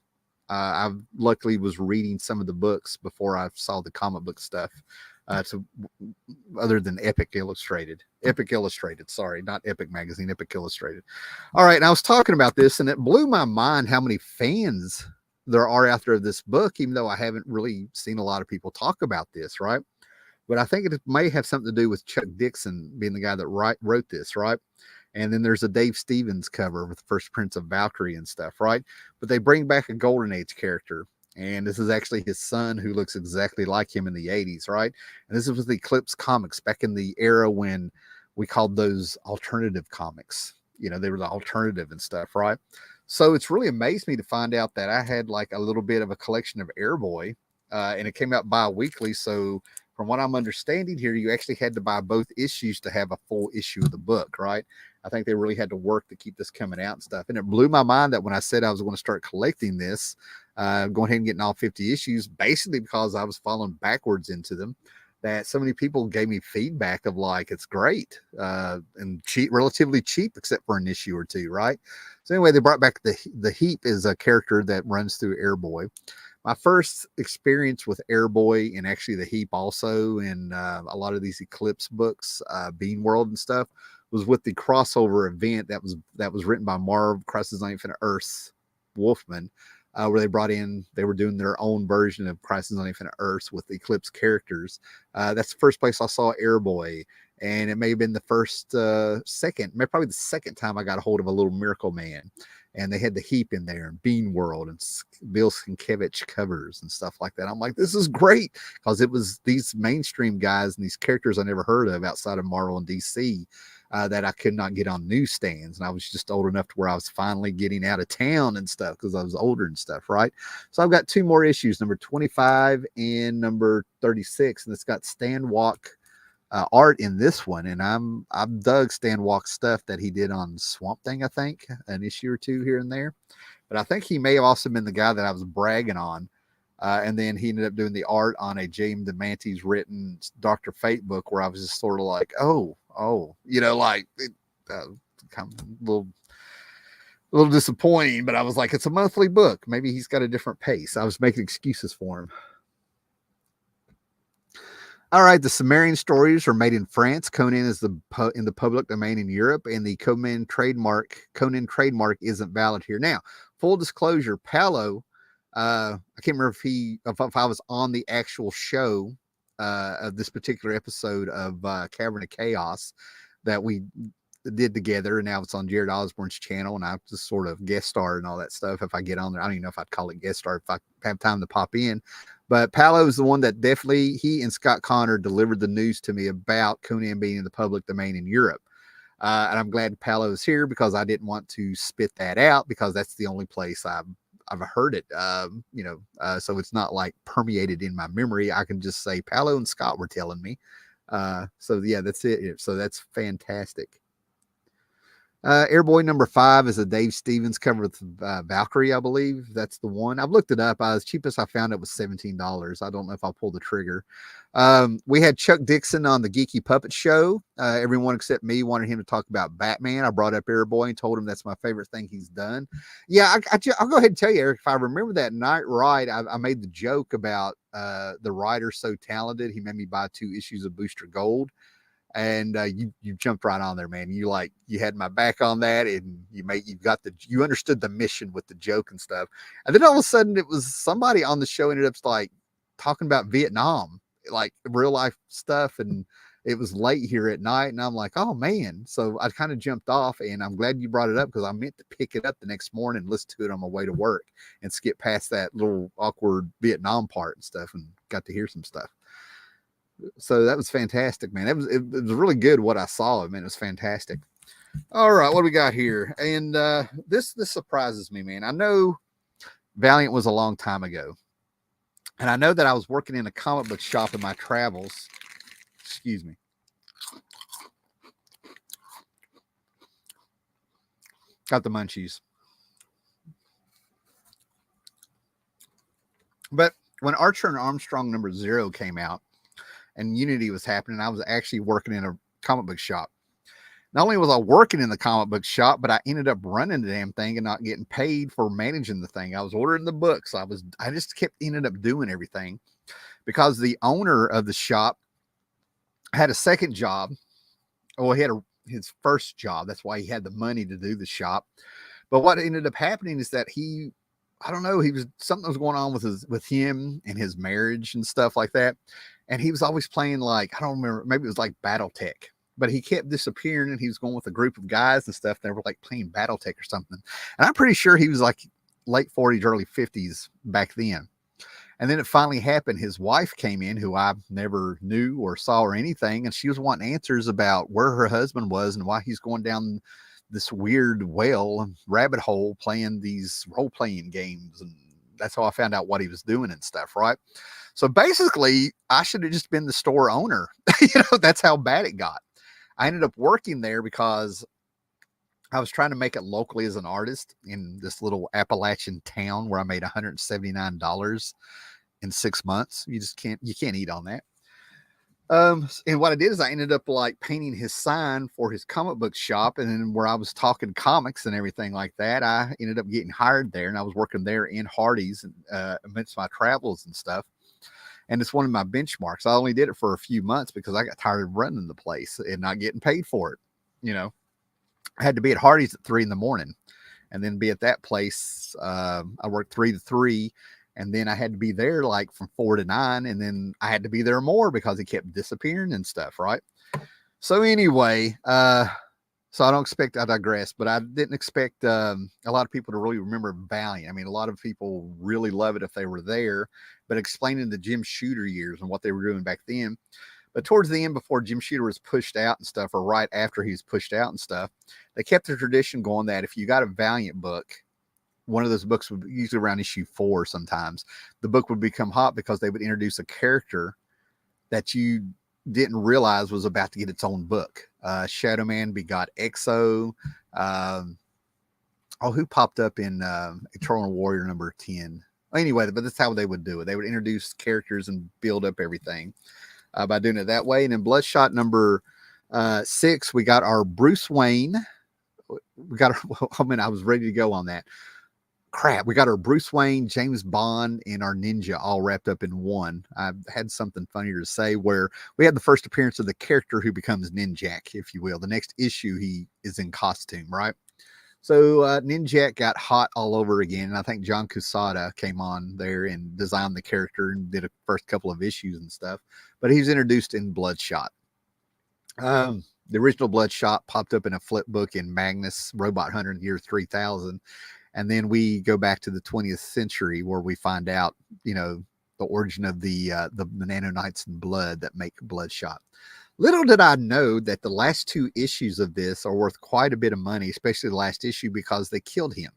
I luckily was reading some of the books before I saw the comic book stuff. So other than Epic Illustrated, sorry, not Epic Magazine, Epic Illustrated. All right, and I was talking about this, and it blew my mind how many fans there are out there of this book, even though I haven't really seen a lot of people talk about this, right? But I think it may have something to do with Chuck Dixon being the guy that wrote this, right? And then there's a Dave Stevens cover with First Prince of Valkyrie and stuff, right? But they bring back a Golden Age character. And this is actually his son who looks exactly like him in the 80s, right? And this is with the Eclipse comics back in the era when we called those alternative comics. You know, they were the alternative and stuff, right? So it's really amazed me to find out that I had like a little bit of a collection of Airboy, and it came out bi-weekly. So from what I'm understanding here, you actually had to buy both issues to have a full issue of the book, right? I think they really had to work to keep this coming out and stuff. And it blew my mind that when I said I was going to start collecting this, going ahead and getting all 50 issues, basically because I was falling backwards into them, that so many people gave me feedback of like, it's great and cheap, relatively cheap, except for an issue or two, right? So anyway, they brought back the Heap is a character that runs through Airboy. My first experience with Airboy and actually the Heap also in a lot of these Eclipse books, Bean World and stuff, was with the crossover event that was written by Marv Crisis on Infinite Earths Wolfman, where they were doing their own version of Crisis on Infinite Earths with Eclipse characters. That's the first place I saw Airboy, and it may have been the probably the second time I got a hold of a little Miracle Man. And they had the Heap in there and Bean World and Bill Sienkiewicz covers and stuff like that. I'm like, this is great, because it was these mainstream guys and these characters I never heard of outside of Marvel and DC that I could not get on newsstands. And I was just old enough to where I was finally getting out of town and stuff because I was older and stuff, right? So I've got two more issues, number 25 and number 36, and it's got Stan Walk art in this one, and I've dug Stan Walk's stuff that he did on Swamp Thing, I think, an issue or two here and there. But I think he may have also been the guy that I was bragging on. And then he ended up doing the art on a James DeMantis written Dr. Fate book where I was just sort of like, oh, you know, like kind of a little disappointing, but I was like, it's a monthly book. Maybe he's got a different pace. I was making excuses for him. All right, the Sumerian stories are made in France. Conan is in the public domain in Europe, and the Conan trademark isn't valid here. Now, full disclosure, Paolo, I can't remember if I was on the actual show of this particular episode of Cavern of Chaos that we did together, and now it's on Jared Osborne's channel, and I just sort of guest star and all that stuff. If I get on there, I don't even know if I'd call it guest star if I have time to pop in. But Paolo is the one that definitely, he and Scott Connor delivered the news to me about Conan being in the public domain in Europe. And I'm glad Paolo is here because I didn't want to spit that out because that's the only place I've heard it, so it's not like permeated in my memory. I can just say Paolo and Scott were telling me. So yeah, that's it. So that's fantastic. Airboy number 5 is a Dave Stevens cover with Valkyrie, I believe. That's the one. I've looked it up. As cheap as I found it was $17. I don't know if I'll pull the trigger. We had Chuck Dixon on the Geeky Puppet Show. Everyone except me wanted him to talk about Batman. I brought up Airboy and told him that's my favorite thing he's done. Yeah, I'll go ahead and tell you, Eric, if I remember that night right, I made the joke about the writer so talented, he made me buy 2 issues of Booster Gold. And you jumped right on there, man. You had my back on that, and you understood the mission with the joke and stuff. And then all of a sudden, it was somebody on the show ended up like talking about Vietnam, like real life stuff, and it was late here at night, and I'm like, oh man. So I kind of jumped off, and I'm glad you brought it up because I meant to pick it up the next morning and listen to it on my way to work and skip past that little awkward Vietnam part and stuff, and got to hear some stuff. So that was fantastic, man. It was really good what I saw. I mean, it was fantastic. All right, what do we got here? And this surprises me, man. I know Valiant was a long time ago, and I know that I was working in a comic book shop in my travels. Excuse me. Got the munchies. But when Archer and Armstrong number 0 came out, and Unity was happening, I was actually working in a comic book shop. Not only was I working in the comic book shop, but I ended up running the damn thing and not getting paid for managing the thing. I was ordering the books. I just ended up doing everything because the owner of the shop had a second job. Well, he had his first job. That's why he had the money to do the shop. But what ended up happening is that I don't know, something was going on with him and his marriage and stuff like that. And he was always playing, like, I don't remember, maybe it was like Battletech, but he kept disappearing, and he was going with a group of guys and stuff. They were like playing Battletech or something. And I'm pretty sure he was like late 40s, early 50s back then. And then it finally happened. His wife came in, who I never knew or saw or anything, and she was wanting answers about where her husband was and why he's going down this weird rabbit hole playing these role-playing games. And that's how I found out what he was doing and stuff, right? So basically, I should have just been the store owner. That's how bad it got. I ended up working there because I was trying to make it locally as an artist in this little Appalachian town where I made $179 in 6 months. You can't eat on that. And what I did is I ended up like painting his sign for his comic book shop. And then where I was talking comics and everything like that, I ended up getting hired there, and I was working there in Hardee's amidst my travels and stuff. And it's one of my benchmarks. I only did it for a few months because I got tired of running the place and not getting paid for it. I had to be at Hardee's at 3 a.m. and then be at that place. I worked 3 to 3. And then I had to be there like from 4 to 9. And then I had to be there more because he kept disappearing and stuff. Right. So anyway, so I digress, but I didn't expect a lot of people to really remember Valiant. I mean, a lot of people really love it if they were there, but explaining the Jim Shooter years and what they were doing back then. But towards the end, before Jim Shooter was pushed out and stuff, or right after he was pushed out and stuff, they kept the tradition going that if you got a Valiant book, one of those books would usually around issue 4 sometimes, the book would become hot because they would introduce a character that you didn't realize was about to get its own book. Shadow Man begot Exo. Who popped up in Eternal Warrior number 10? Anyway, but that's how they would do it. They would introduce characters and build up everything by doing it that way. And in Bloodshot number 6, we got our Bruce Wayne. I was ready to go on that. Crap, we got our Bruce Wayne, James Bond, and our Ninja all wrapped up in one. I had something funnier to say where we had the first appearance of the character who becomes Ninjak, if you will. The next issue, he is in costume, right? So Ninjak got hot all over again, and I think John Quesada came on there and designed the character and did a first couple of issues and stuff. But he's introduced in Bloodshot. The original Bloodshot popped up in a flip book in Magnus Robot Hunter in the year 3000. And then we go back to the 20th century where we find out, the origin of the nanoknights in blood that make Bloodshot. Little did I know that the last 2 issues of this are worth quite a bit of money, especially the last issue, because they killed him.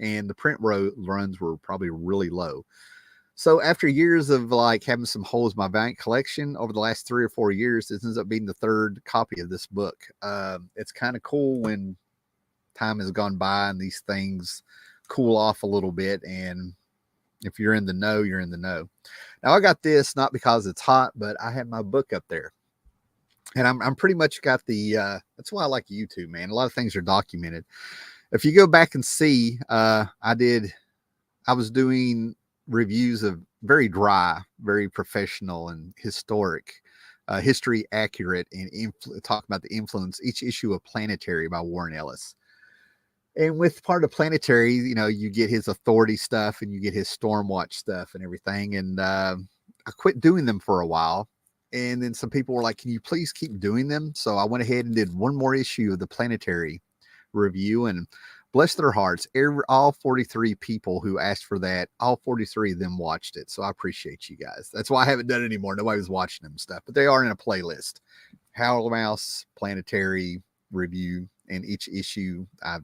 And the print runs were probably really low. So after years of like having some holes in my Valiant collection over the last 3 or 4 years, this ends up being the 3rd copy of this book. It's kind of cool when time has gone by and these things cool off a little bit, and if you're in the know, you're in the know. Now I got this not because it's hot, but I have my book up there, and I'm pretty much got the that's why I like YouTube, man. A lot of things are documented. If you go back and see, I was doing reviews of very dry, very professional and historic, history accurate, and talk about the influence each issue of Planetary by Warren Ellis. And with part of Planetary, you get his authority stuff and you get his Stormwatch stuff and everything. And I quit doing them for a while. And then some people were like, can you please keep doing them? So I went ahead and did one more issue of the Planetary review. And bless their hearts, all 43 people who asked for that, all 43 of them watched it. So I appreciate you guys. That's why I haven't done it anymore. Nobody was watching them stuff. But they are in a playlist. Howler Mouse, Planetary review. And each issue, I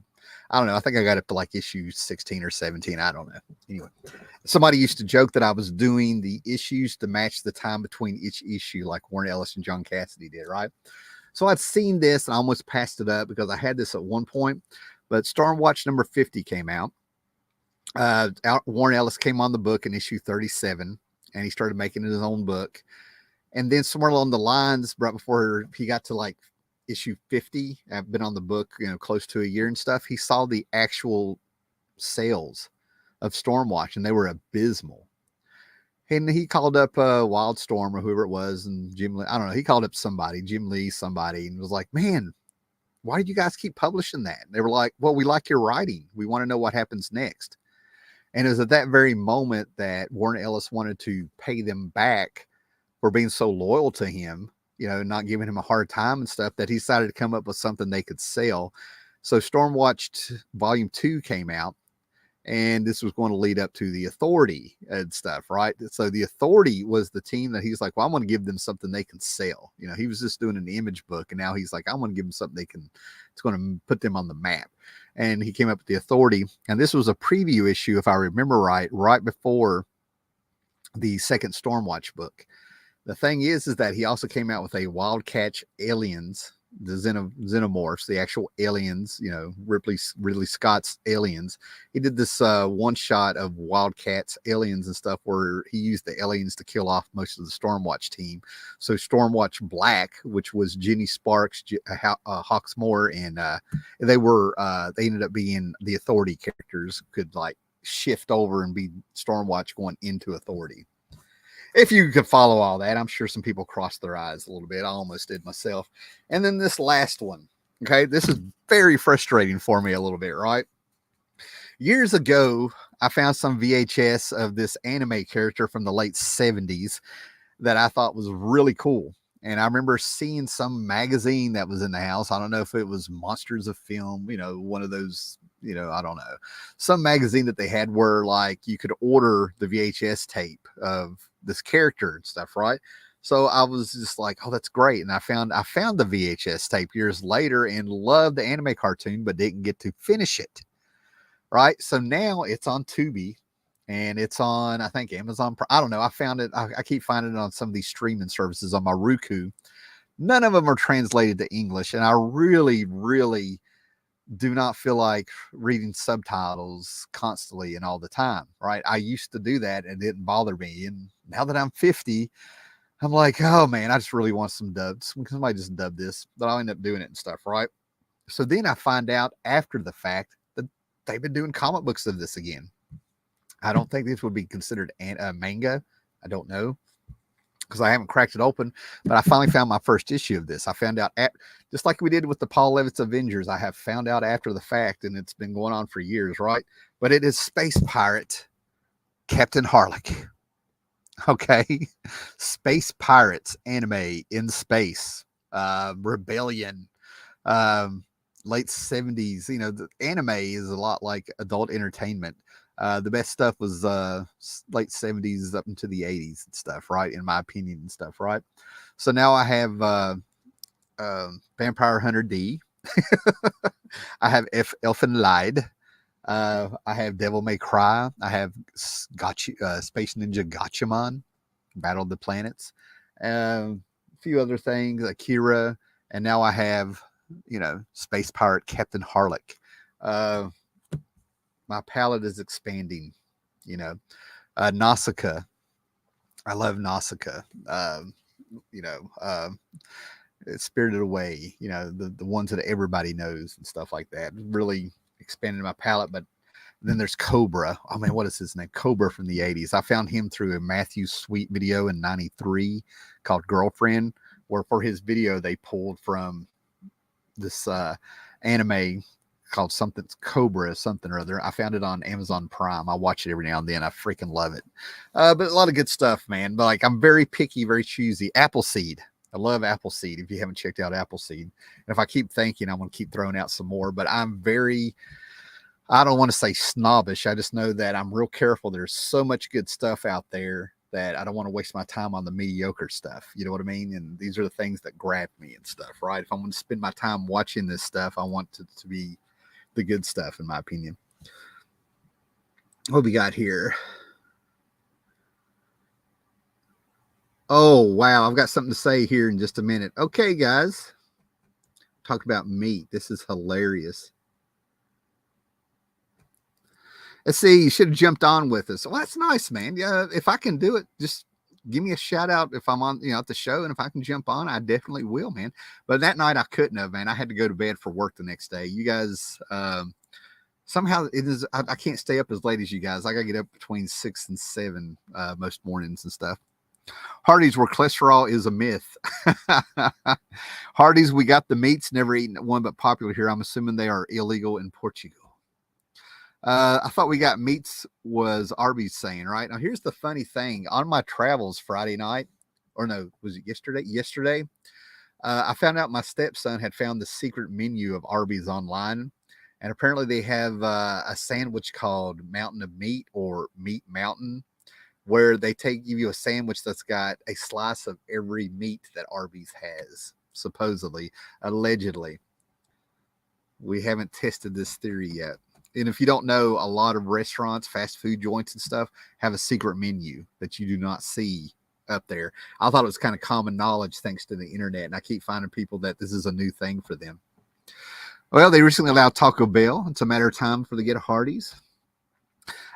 don't know. I think I got up to like issue 16 or 17. I don't know. Anyway, somebody used to joke that I was doing the issues to match the time between each issue, like Warren Ellis and John Cassidy did, right? So I'd seen this and I almost passed it up because I had this at one point, but Stormwatch number 50 came out. Warren Ellis came on the book in issue 37, and he started making his own book. And then somewhere along the lines, right before he got to like issue 50, I've been on the book, close to a year and stuff. He saw the actual sales of Stormwatch and they were abysmal. And he called up Wildstorm or whoever it was, and Jim Lee, I don't know, he called up somebody, Jim Lee, somebody, and was like, man, why did you guys keep publishing that? And they were like, well, we like your writing. We want to know what happens next. And it was at that very moment that Warren Ellis wanted to pay them back for being so loyal to him, you know, not giving him a hard time and stuff, that he decided to come up with something they could sell. So Stormwatch Volume 2 came out, and this was going to lead up to the Authority and stuff, right? So the Authority was the team that he's like, well, I want to give them something they can sell. You know, he was just doing an image book, and now he's like, I want to give them something they can, it's going to put them on the map. And he came up with the Authority, and this was a preview issue, if I remember right before the second Stormwatch book. The thing is that he also came out with a Wildcatch Aliens, the Xenomorphs, the actual aliens, you know, Ridley Scott's aliens. He did this one shot of Wildcats Aliens and stuff where he used the aliens to kill off most of the Stormwatch team. So Stormwatch Black, which was Jenny Sparks, Hawksmoor, and they ended up being the Authority characters, could like shift over and be Stormwatch going into Authority. If you could follow all that, I'm sure some people crossed their eyes a little bit. I almost did myself. And then this last one, okay, this is very frustrating for me a little bit, right? Years ago, I found some VHS of this anime character from the late 70s that I thought was really cool. And I remember seeing some magazine that was in the house. I don't know if it was Monsters of Film, you know, one of those, you know, I don't know, some magazine that they had where like you could order the VHS tape of this character and stuff, right? So I was just like, oh, that's great. And I found the VHS tape years later and loved the anime cartoon, but didn't get to finish it. Right. So now it's on Tubi, and it's on, I think, Amazon. I don't know. I found it. I keep finding it on some of these streaming services on my Roku. None of them are translated to English. And I really, really do not feel like reading subtitles constantly and all the time, right? I used to do that and it didn't bother me. And now that I'm 50, I'm like, oh man, I just really want some dubs. Somebody just dub this, but I'll end up doing it and stuff, right? So then I find out after the fact that they've been doing comic books of this again. I don't think this would be considered a manga. I don't know, because I haven't cracked it open, but I finally found my first issue of this. I found out, just like we did with the Paul Levitz Avengers, I have found out after the fact, and it's been going on for years, right? But it is Space Pirate Captain Harlock. Okay. Space Pirates anime in space, rebellion, late 70s. You know, the anime is a lot like adult entertainment. The best stuff was late 70s up into the 80s and stuff, right? In my opinion and stuff, right? So now I have Vampire Hunter D. I have Elfen Lied. I have Devil May Cry. I have Space Ninja Gatchaman, Battle of the Planets. A few other things, Akira. And now I have, you know, Space Pirate Captain Harlock. My palette is expanding, you know. Nausicaa. I love Nausicaa. You know, Spirited Away, you know, the ones that everybody knows and stuff like that. Really expanded my palette. But then there's Cobra. Oh man, what is his name? Cobra from the 80s. I found him through a Matthew Sweet video in 93 called Girlfriend, where for his video they pulled from this anime called something Cobra, something or other. I found it on Amazon Prime. I watch it every now and then. I freaking love it. But a lot of good stuff, man. But like, I'm very picky, very choosy. Appleseed. I love Appleseed. If you haven't checked out Appleseed, and if I keep thinking, I'm going to keep throwing out some more, but I'm very, I don't want to say snobbish. I just know that I'm real careful. There's so much good stuff out there that I don't want to waste my time on the mediocre stuff. You know what I mean? And these are the things that grab me and stuff, right? If I'm going to spend my time watching this stuff, I want it to be the good stuff, in my opinion. What we got here? Oh, wow. I've got something to say here in just a minute. Okay, guys. Talk about meat. This is hilarious. Let's see. You should have jumped on with us. Well, that's nice, man. Yeah, if I can do it, just give me a shout out if I'm on, you know, at the show, and if I can jump on, I definitely will, man. But that night I couldn't have, man. I had to go to bed for work the next day. You guys somehow it is. I can't stay up as late as you guys. I gotta get up between 6 and 7 most mornings and stuff. Hardee's, where cholesterol is a myth. Hardee's, we got the meats, never eaten one, but popular here. I'm assuming they are illegal in Portugal. I thought we got meats was Arby's saying, right? Now, here's the funny thing. On my travels Friday night, or no, was it yesterday? Yesterday, I found out my stepson had found the secret menu of Arby's online. And apparently they have a sandwich called Mountain of Meat or Meat Mountain, where they give you a sandwich that's got a slice of every meat that Arby's has, supposedly, allegedly. We haven't tested this theory yet. And if you don't know, a lot of restaurants, fast food joints and stuff have a secret menu that you do not see up there. I thought it was kind of common knowledge thanks to the internet, and I keep finding people that this is a new thing for them. Well, they recently allowed Taco Bell. It's a matter of time for they get a Hardee's.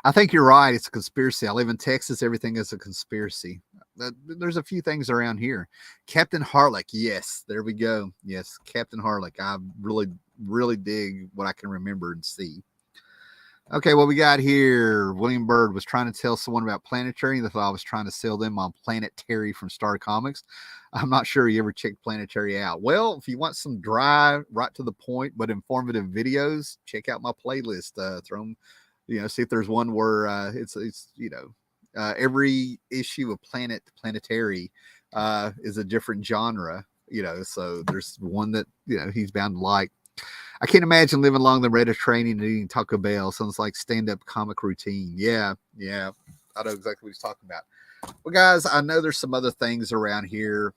I think you're right. It's a conspiracy. I live in Texas. Everything is a conspiracy. There's a few things around here. Captain Harlock. Yes, there we go. Yes, Captain Harlock. I really, really dig what I can remember and see. Okay, what we got here. William Bird was trying to tell someone about Planetary. They thought I was trying to sell them on Planet Terry from Star Comics. I'm not sure you ever checked Planetary out. Well, if you want some dry, right to the point, but informative videos, check out my playlist. Throw them, see if there's one where it's every issue of Planetary is a different genre, so there's one that, he's bound to like. I can't imagine living along the Mediterranean and eating Taco Bell. Sounds like stand-up comic routine. Yeah. I know exactly what he's talking about. Well, guys, I know there's some other things around here,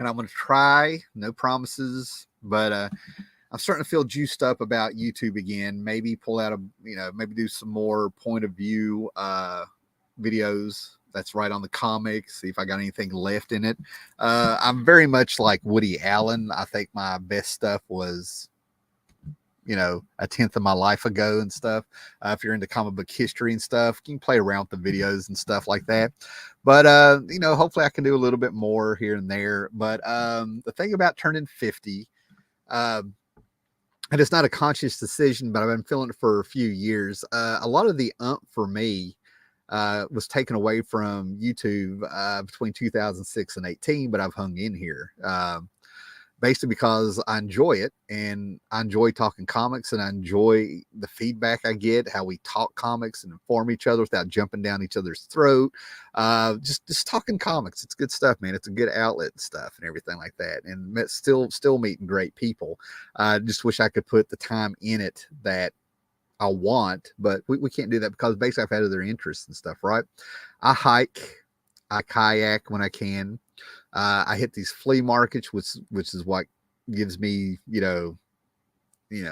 and I'm going to try. No promises, but I'm starting to feel juiced up about YouTube again. Maybe pull out maybe do some more point of view videos. That's right on the comics. See if I got anything left in it. I'm very much like Woody Allen. I think my best stuff was, a 10th of my life ago and stuff. If you're into comic book history and stuff, you can play around with the videos and stuff like that. But, hopefully I can do a little bit more here and there. But the thing about turning 50, and it's not a conscious decision, but I've been feeling it for a few years. A lot of the for me was taken away from YouTube between 2006 and 18, but I've hung in here basically because I enjoy it, and I enjoy talking comics, and I enjoy the feedback I get, how we talk comics and inform each other without jumping down each other's throat. Just talking comics. It's good stuff, man. It's a good outlet and stuff and everything like that. And still meeting great people. I just wish I could put the time in it that I want, but we can't do that because basically I've had other interests and stuff, right? I hike, I kayak when I can. I hit these flea markets, which is what gives me,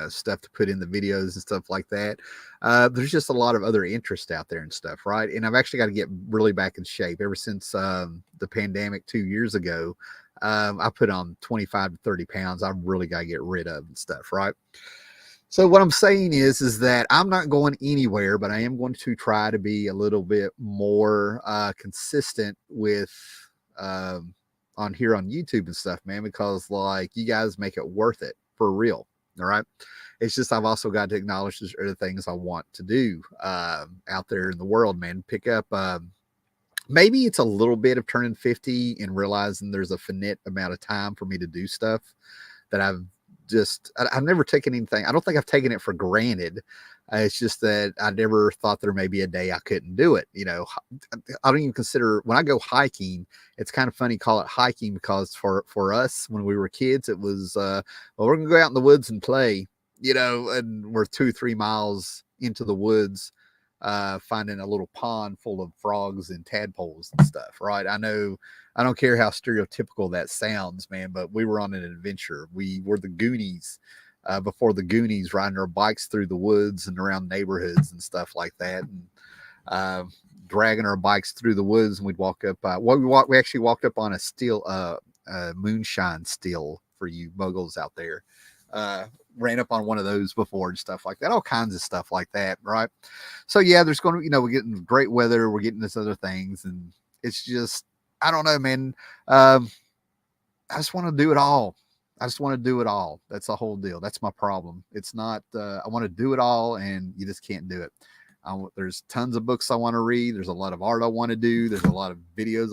stuff to put in the videos and stuff like that. There's just a lot of other interest out there and stuff, right? And I've actually got to get really back in shape. Ever since the pandemic 2 years ago, I put on 25 to 30 pounds. I've really got to get rid of and stuff, right? So what I'm saying is that I'm not going anywhere, but I am going to try to be a little bit more consistent with on here on YouTube and stuff, man, because like you guys make it worth it for real. All right. It's just I've also got to acknowledge there's other things I want to do out there in the world, man. Pick up maybe it's a little bit of turning 50 and realizing there's a finite amount of time for me to do stuff that I've never taken anything. I don't think I've taken it for granted. It's just that I never thought there may be a day I couldn't do it. I don't even consider when I go hiking, it's kind of funny call it hiking because for us when we were kids, it was, we're going to go out in the woods and play, and we're 2-3 miles into the woods, finding a little pond full of frogs and tadpoles and stuff. Right. I know, I don't care how stereotypical that sounds, man, but we were on an adventure. We were the Goonies before the Goonies, riding our bikes through the woods and around neighborhoods and stuff like that. And dragging our bikes through the woods, and we'd walk up. We actually walked up on a steel, moonshine still for you muggles out there. Ran up on one of those before and stuff like that, all kinds of stuff like that, right? So yeah, there's going to, we're getting great weather, we're getting this other things, and it's just, I don't know, man. I just want to do it all. I just want to do it all. That's the whole deal. That's my problem. It's not, I want to do it all and you just can't do it. There's tons of books I want to read. There's a lot of art I want to do. There's a lot of videos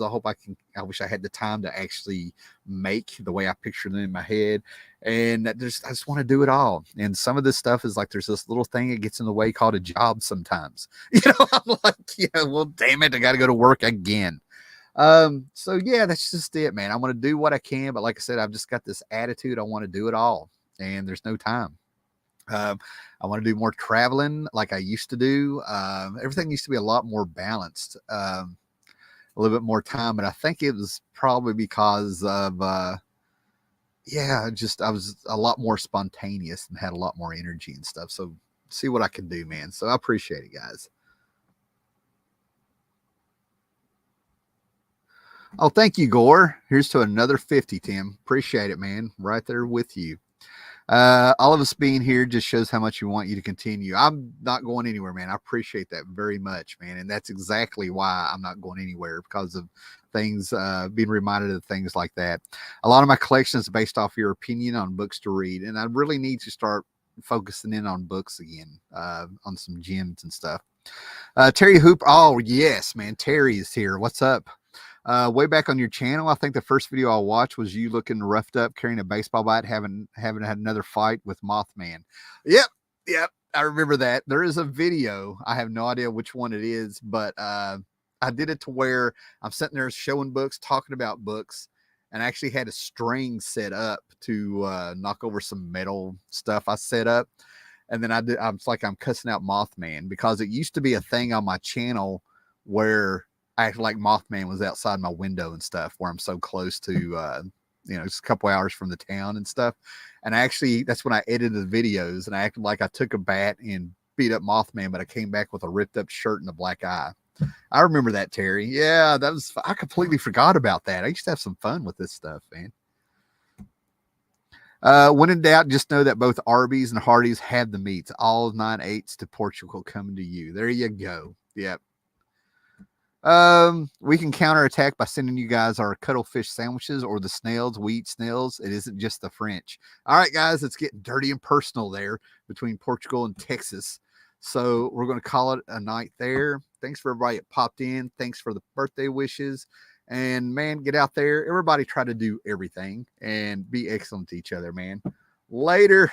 I wish I had the time to actually make the way I picture them in my head. And I just want to do it all. And some of this stuff is like, there's this little thing that gets in the way called a job sometimes. I'm like, yeah, well, damn it. I got to go to work again. So yeah, that's just it, man. I want to do what I can, but like I said, I've just got this attitude. I want to do it all and there's no time. I want to do more traveling like I used to do. Everything used to be a lot more balanced, a little bit more time. But I think it was probably because of, I was a lot more spontaneous and had a lot more energy and stuff. So see what I can do, man. So I appreciate it, guys. Oh, thank you, Gore. Here's to another 50, Tim. Appreciate it, man. Right there with you. All of us being here just shows how much you want you to continue. I'm not going anywhere, man. I appreciate that very much, man. And that's exactly why I'm not going anywhere, because of things, being reminded of things like that. A lot of my collection is based off your opinion on books to read. And I really need to start focusing in on books again, on some gems and stuff. Terry Hoop. Oh, yes, man. Terry is here. What's up? Way back on your channel, I think the first video I watched was you looking roughed up, carrying a baseball bat, having had another fight with Mothman. Yep. I remember that. There is a video. I have no idea which one it is, but I did it to where I'm sitting there showing books, talking about books, and I actually had a string set up to knock over some metal stuff I set up. And then I'm cussing out Mothman, because it used to be a thing on my channel where I acted like Mothman was outside my window and stuff, where I'm so close to, just a couple hours from the town and stuff. And that's when I edited the videos, and I acted like I took a bat and beat up Mothman, but I came back with a ripped up shirt and a black eye. I remember that, Terry. Yeah, I completely forgot about that. I used to have some fun with this stuff, man. When in doubt, just know that both Arby's and Hardee's have the meats. All 9/8 to Portugal coming to you. There you go. Yep. We can counterattack by sending you guys our cuttlefish sandwiches or the snails. We eat snails. It isn't just the French. All right, guys, it's getting dirty and personal there between Portugal and Texas. So we're going to call it a night there. Thanks for everybody that popped in. Thanks for the birthday wishes. And man, get out there. Everybody try to do everything and be excellent to each other, man. Later.